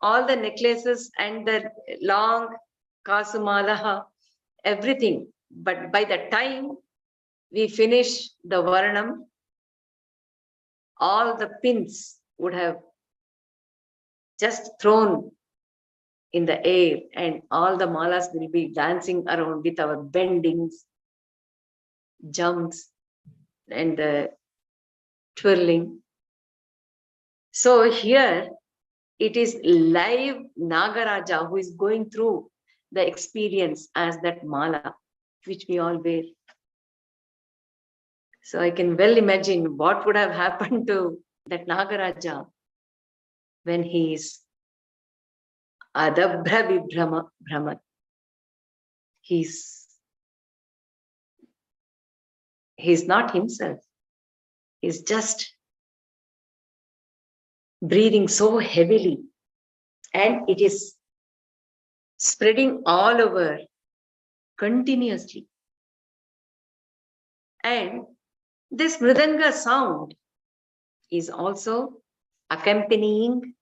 all the necklaces and the long kasumala, everything. But by the time we finish the Varnam, all the pins would have just thrown in the air, and all the malas will be dancing around with our bendings, jumps, and the twirling. So here it is live Nagaraja who is going through the experience as that mala, which we all wear. So I can well imagine what would have happened to that Nagaraja when he is Adabhra Vibhrama Brahma. He's not himself. He's just breathing so heavily, and it is spreading all over continuously. And this Mridanga sound is also accompanying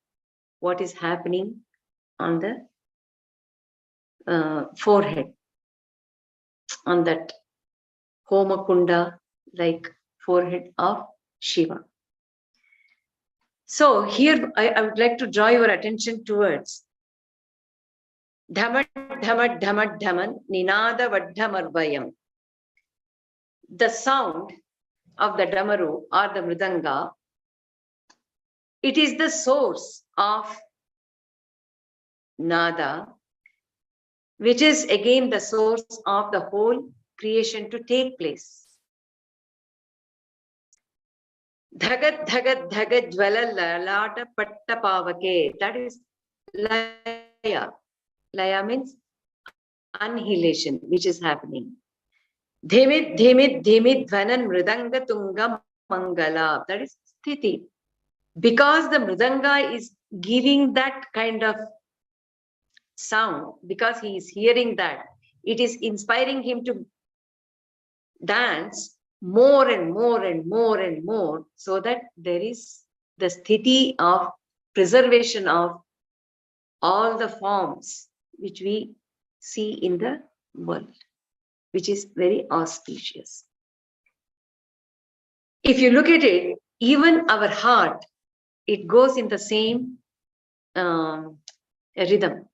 what is happening on the forehead, on that Homakunda like forehead of Shiva. So here I would like to draw your attention towards Dhamat, Dhamat, Dhamat, Dhaman, Ninada Vaddhamarvayam. The sound of the Damaru or the Mridanga, it is the source of Nada, which is again the source of the whole creation to take place. Dhagat, dhagat, dhagat, jvala, lalata, patta, pavake. That is Laya. Laya means annihilation, which is happening. Dhemit, dhemit, dhemit, dhvanan, mridanga, tunga, mangala. That is sthiti. Because the mridanga is giving that kind of sound, because he is hearing that, it is inspiring him to dance more and more and more and more, so that there is the sthiti of preservation of all the forms which we see in the world, which is very auspicious. If you look at it, even our heart, it goes in the same rhythm.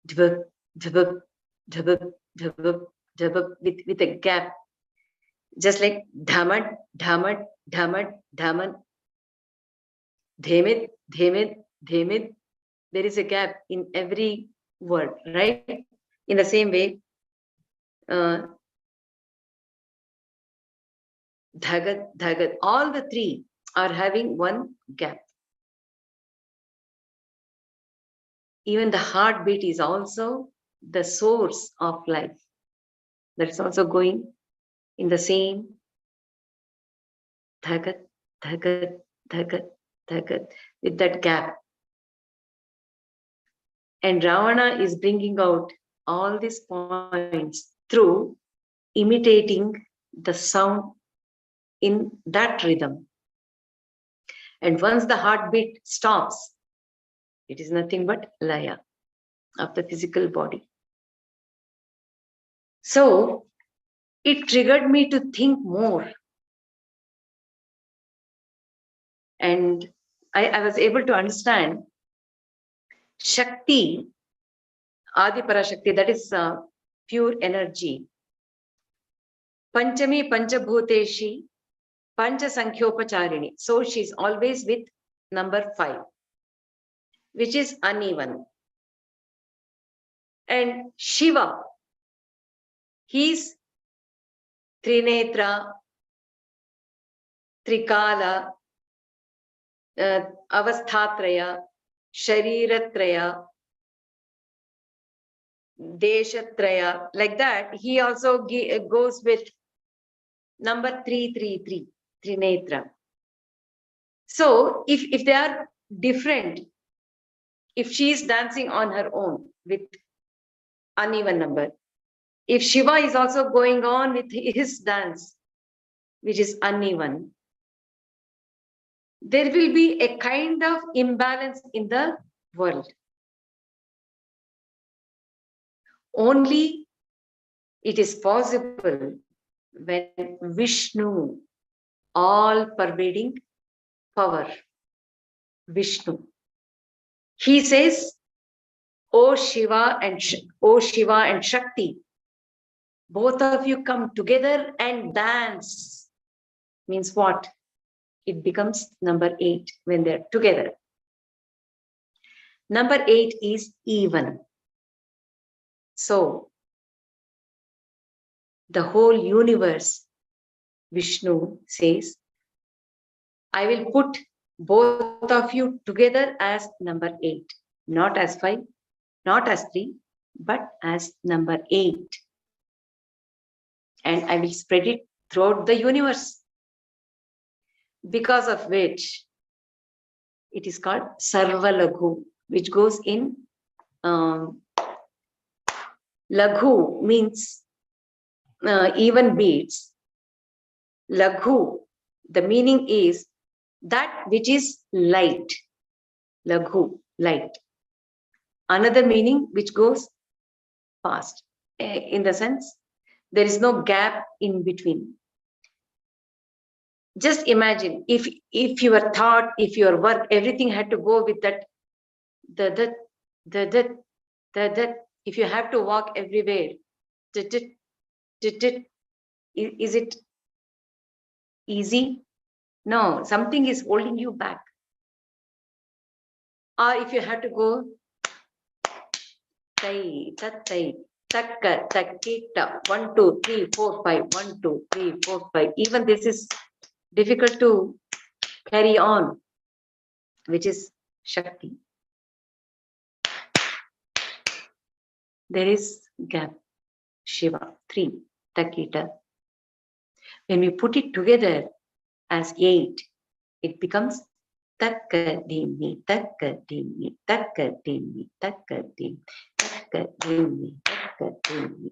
Dhvuk, dhvuk, dhvuk, dhvuk, dhvuk, with a gap. Just like dhamat, dhamat, dhamat, dhaman, dhemit, dhemit, dhemit. There is a gap in every word, right? In the same way, dhagat, dhagat, all the three are having one gap. Even the heartbeat is also the source of life. That's also going in the same dhagat, dhagat, dhagat, dhagat, with that gap. And Ravana is bringing out all these points through imitating the sound in that rhythm. And once the heartbeat stops, it is nothing but Laya of the physical body. So it triggered me to think more. And I was able to understand Shakti, Adi Parashakti, that is pure energy. Panchami Panchabhuteshi, Pancha Sankhyopacharini. So she's always with number 5, which is uneven. And Shiva, he's Trinetra, Trikala, Avasthatraya, Shariratraya, Deshatraya, like that. He also goes with number 333, Trinetra. So if they are different, if she is dancing on her own with uneven number, if Shiva is also going on with his dance, which is uneven, there will be a kind of imbalance in the world. Only it is possible when Vishnu, all pervading power, Vishnu, he says, O Shiva and Shakti, both of you come together and dance. Means what? It becomes number 8 when they're together. Number 8 is even. So the whole universe, Vishnu says, I will put both of you together as number 8, not as 5, not as 3, but as number 8. And I will spread it throughout the universe. Because of which it is called Sarva Laghu, which goes in Laghu means even beats. Laghu, the meaning is that which is light. Laghu, light. Another meaning which goes fast. In the sense, there is no gap in between. Just imagine if your thought, if your work, everything had to go with that, the if you have to walk everywhere, is it easy? No, something is holding you back. Or if you have to go, tai, takka, takkita, 1, 2, 3, 4, 5, 1, 2, 3, 4, 5. Even this is difficult to carry on, which is Shakti. There is gap, Shiva, 3, Takita. When we put it together as 8, it becomes Takkadimi, Takkadimi, Takkadimi, Takkadimi, Takkadimi, Takkadimi.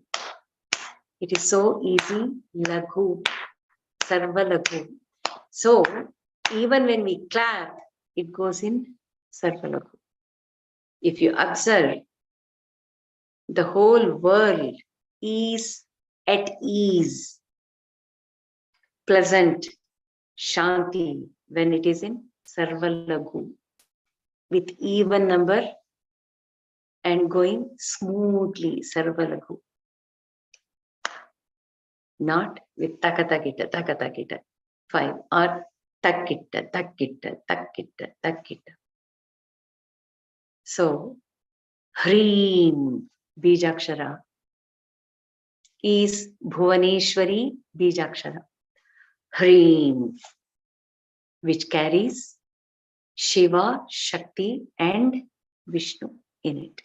It is so easy, Laghu, Sarva Laghu. So, even when we clap, it goes in Sarva Laghu. If you observe, the whole world is at ease, pleasant, Shanti, when it is in Sarva Laghu, with even number and going smoothly, Sarva Laghu. Not with Takatakita, 5, or Takkita, Takkita, Takkita, Takkita. So, Hreem, Bijakshara, is Bhuvaneshwari Bijakshara. Hreem, which carries Shiva, Shakti, and Vishnu. in it.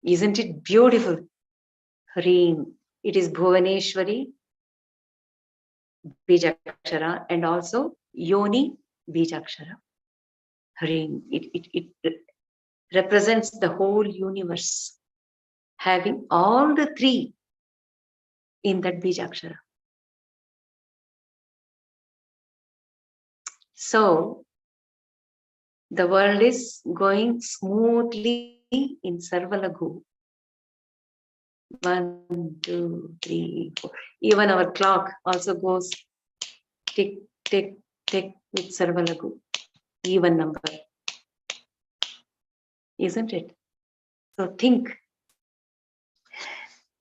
Isn't it beautiful? Hreem. It is Bhuvaneshwari, Bijakshara, and also Yoni, Bijakshara. Hreem. It represents the whole universe, having all the three in that Bijakshara. So, the world is going smoothly in Sarvalagu. 1, 2, 3, 4. Even our clock also goes tick, tick, tick with Sarvalagu. Even number. Isn't it? So think.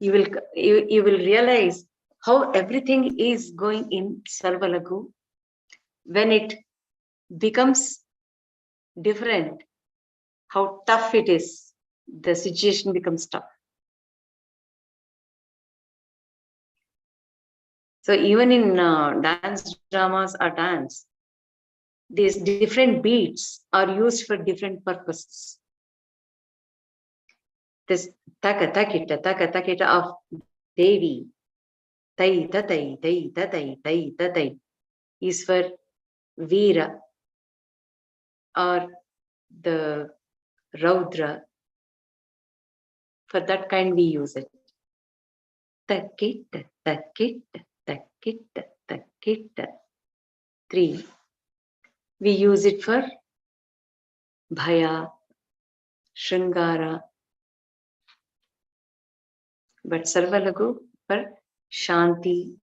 You will realize how everything is going in Sarvalagu. When it becomes different, how tough it is. The situation becomes tough. So even in dance dramas or dance, these different beats are used for different purposes. This taka takita of Devi, tai tatai tai tatai tai tatai, is for Veera or the Raudra. For that kind we use it. Takita, takita, takita, takita. 3. We use it for Bhaya, Shringara. But Sarvalagu for Shanti.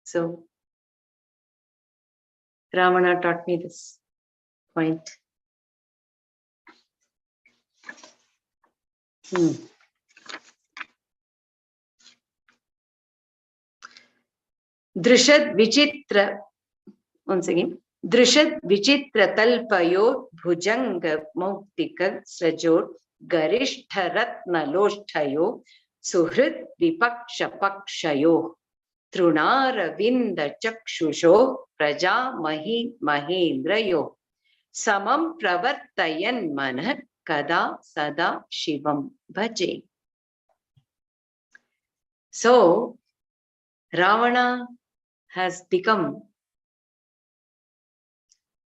So Ravana taught me this point. Drishad Vichitra. Once again. Drishad Vichitra Talpayo Bhujanga Muktika Sajod Garishtha Ratna Loshtayo Suhrit Vipaksha Pakshayo Trunara Vinda Chakshusho Praja Mahi Mahendrayo Samam Pravartayan Manah Kada Sada Shivam Bhaje. So Ravana has become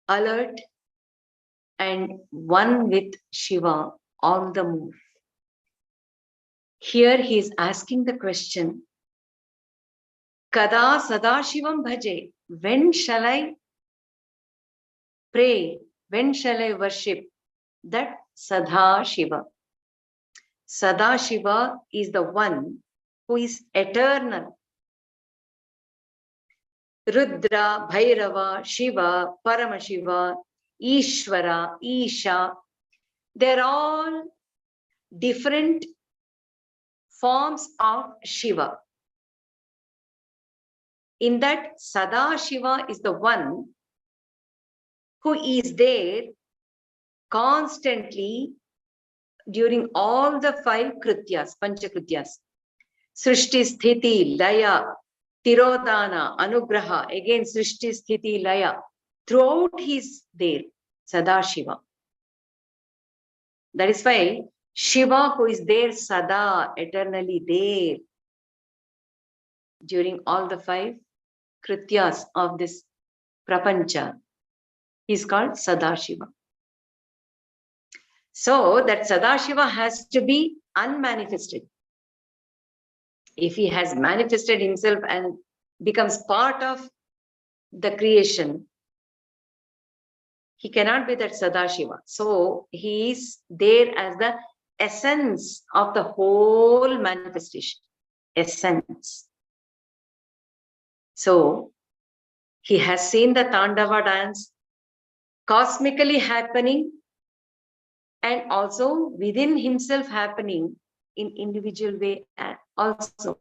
alert and one with Shiva on the move. Here he is asking the question, Kada Sada Shivam Bhaje? When shall I pray? When shall I worship that Sada Shiva? Sada Shiva is the one who is eternal. Rudra, Bhairava, Shiva, Paramashiva, Ishvara, Isha, they're all different forms of Shiva. In that, Sada Shiva is the one who is there constantly during all the 5 Krityas, Panchakrityas. Srishti, Sthiti, Laya, Tirodana, Anugraha, again Srishti, Sthiti, Laya. Throughout he is there, Sada Shiva. That is why Shiva, who is there Sada, eternally there, during all the 5 Krityas of this Prapancha, is called Sada Shiva. So that Sada Shiva has to be unmanifested. If he has manifested himself and becomes part of the creation, he cannot be that Sada Shiva. So he is there as the essence of the whole manifestation. Essence. So he has seen the Tandava dance cosmically happening and also within himself happening in individual way also.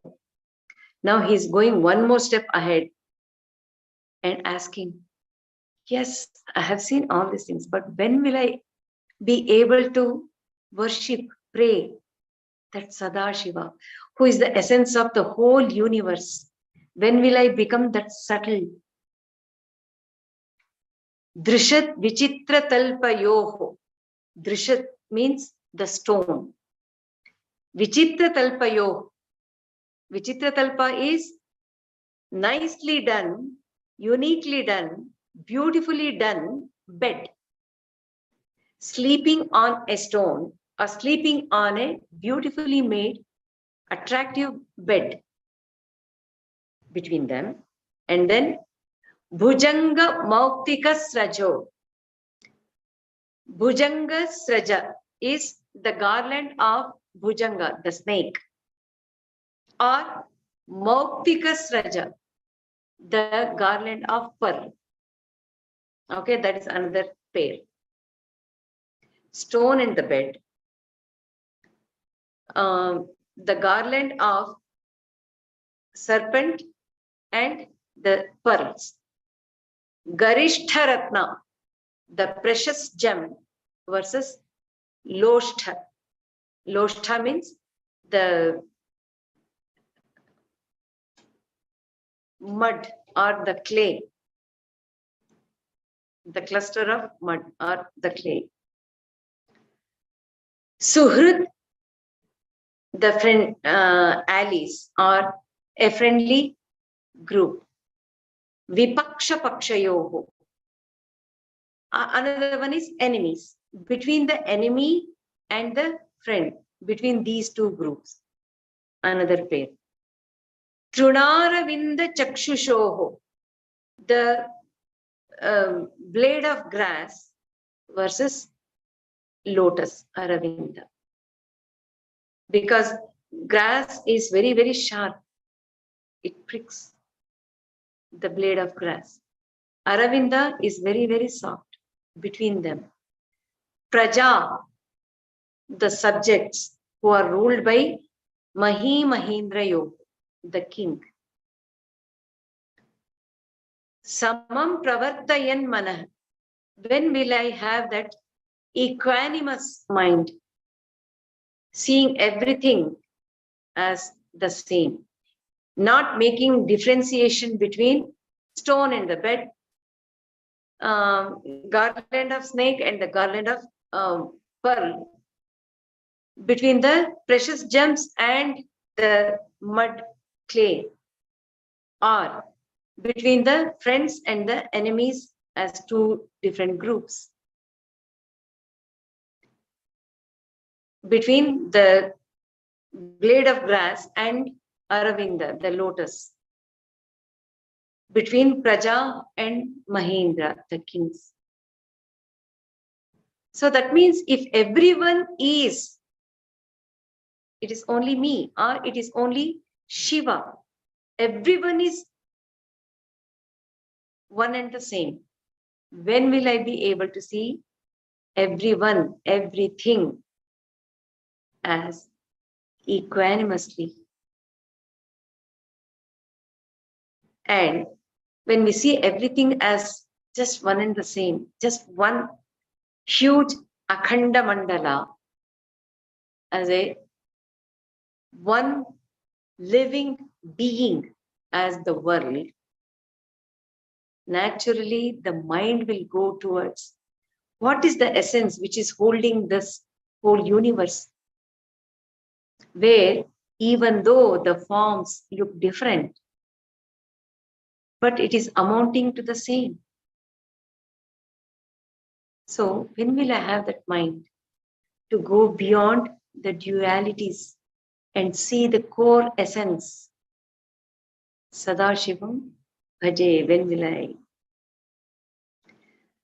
Now he's going one more step ahead and asking, yes, I have seen all these things, but when will I be able to worship, pray that Sada Shiva, who is the essence of the whole universe? When will I become that subtle? Drishat vichitra talpayoho. Drishat means the stone. Vichitra talpayoho. Vichitra talpa is nicely done, uniquely done, beautifully done bed. Sleeping on a stone or sleeping on a beautifully made, attractive bed between them. And then Bhujanga Mauktika Srajo. Bhujanga Sraja is the garland of Bhujanga, the snake. Or Mauktika Sraja, the garland of pearl. Okay, that is another pair. Stone in the bed. The garland of serpent and the pearls. Garishtha Ratna, the precious gem, versus Loshtha. Loshtha means the mud or the clay, the cluster of mud or the clay. Suhrid, the friend allies or a friendly group. Vipaksha Pakshayoho. Another one is enemies. Between the enemy and the friend, between these two groups, another pair. Trunaravinda Chakshushoho, the blade of grass versus lotus, Aravinda. Because grass is very, very sharp. It pricks the blade of grass. Aravinda is very, very soft between them. Praja, the subjects who are ruled by Mahi Mahindra Yoga, the king. Samam Pravartayan Manah. When will I have that equanimous mind, seeing everything as the same, not making differentiation between stone in the bed, garland of snake and the garland of pearl, between the precious gems and the mud clay, or between the friends and the enemies as two different groups. Between the blade of grass and Aravinda, the lotus. Between Praja and Mahindra, the kings. So that means if everyone is, it is only me or it is only Shiva. Everyone is one and the same. When will I be able to see everyone, everything as equanimously? And when we see everything as just one and the same, just one huge Akhanda Mandala, as a one living being as the world, naturally the mind will go towards what is the essence which is holding this whole universe, where even though the forms look different, but it is amounting to the same. So when will I have that mind to go beyond the dualities and see the core essence? Sadashivam Bhaje, when will I?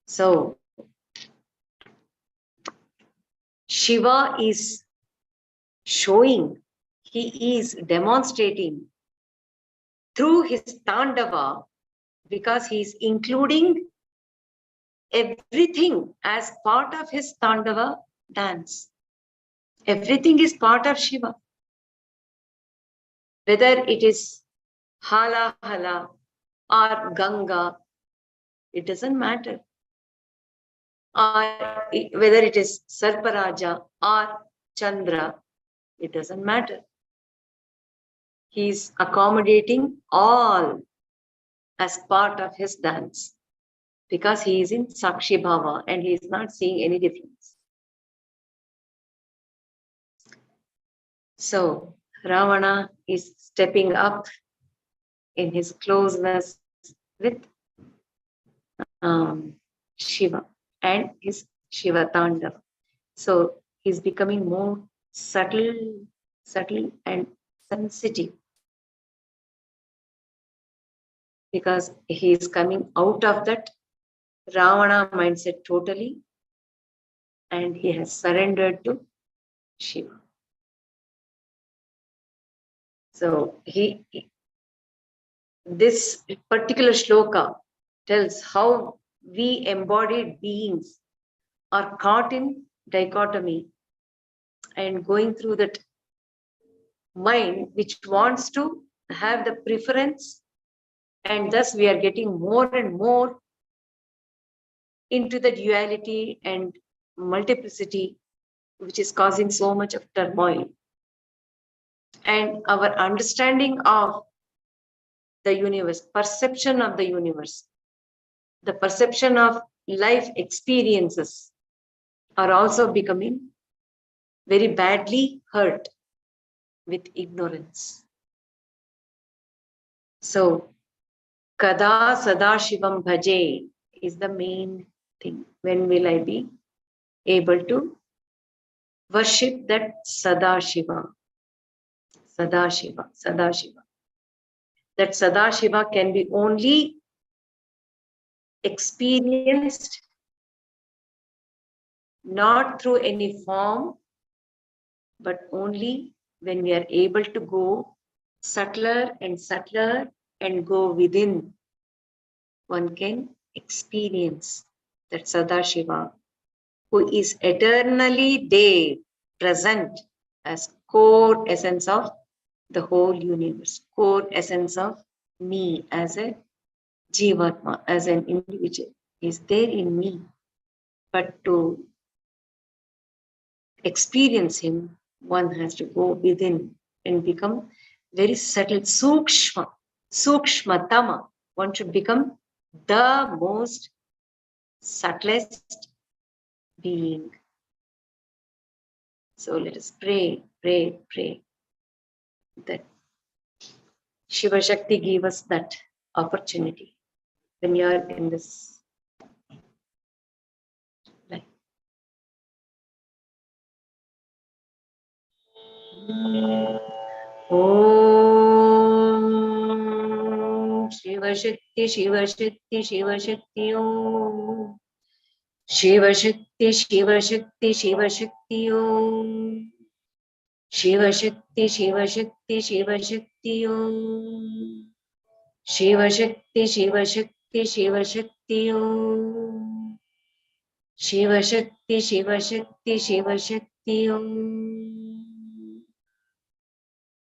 So Shiva is showing, he is demonstrating through his Tandava, because he is including everything as part of his Tandava dance. Everything is part of Shiva. Whether it is Hala Hala or Ganga, it doesn't matter. Or whether it is Sarparaja or Chandra, it doesn't matter. He is accommodating all as part of his dance. because he is in Sakshi Bhava and he is not seeing any difference. So Ravana is stepping up in his closeness with Shiva and his Shiva Tandava. So he's becoming more subtle and sensitive, because he is coming out of that Ravana mindset totally and he has surrendered to Shiva. So this particular shloka tells how we embodied beings are caught in dichotomy and going through that mind which wants to have the preference, and thus we are getting more and more into the duality and multiplicity, which is causing so much of turmoil. And our understanding of the universe, perception of the universe, the perception of life experiences are also becoming very badly hurt with ignorance. So, Kada Sada Shivam Bhaje is the main thing. When will I be able to worship that Sada Shiva? Sada Shiva, Sada Shiva. That Sada Shiva can be only experienced not through any form, but only when we are able to go subtler and go within. One can experience that Sada Shiva, who is eternally there, present as core essence of the whole universe, core essence of me as a Jivatma, as an individual, is there in me. But to experience him, one has to go within and become very subtle, sukshmatama. One should become the most subtlest being. So let us pray that Shiva Shakti give us that opportunity when you are in this life. Om Shiva Shakti, Shiva Shakti, Shiva Shakti Om. Shiva Shakti, Shiva Shakti, Shiva Shakti Om. Shiva Shakti, Shiva Shakti, Shiva Shakti Om. Shiva Shakti, Shiva Shakti, Shiva Shakti Om. Shiva Shakti, Shiva Shakti, Shiva Shakti Om.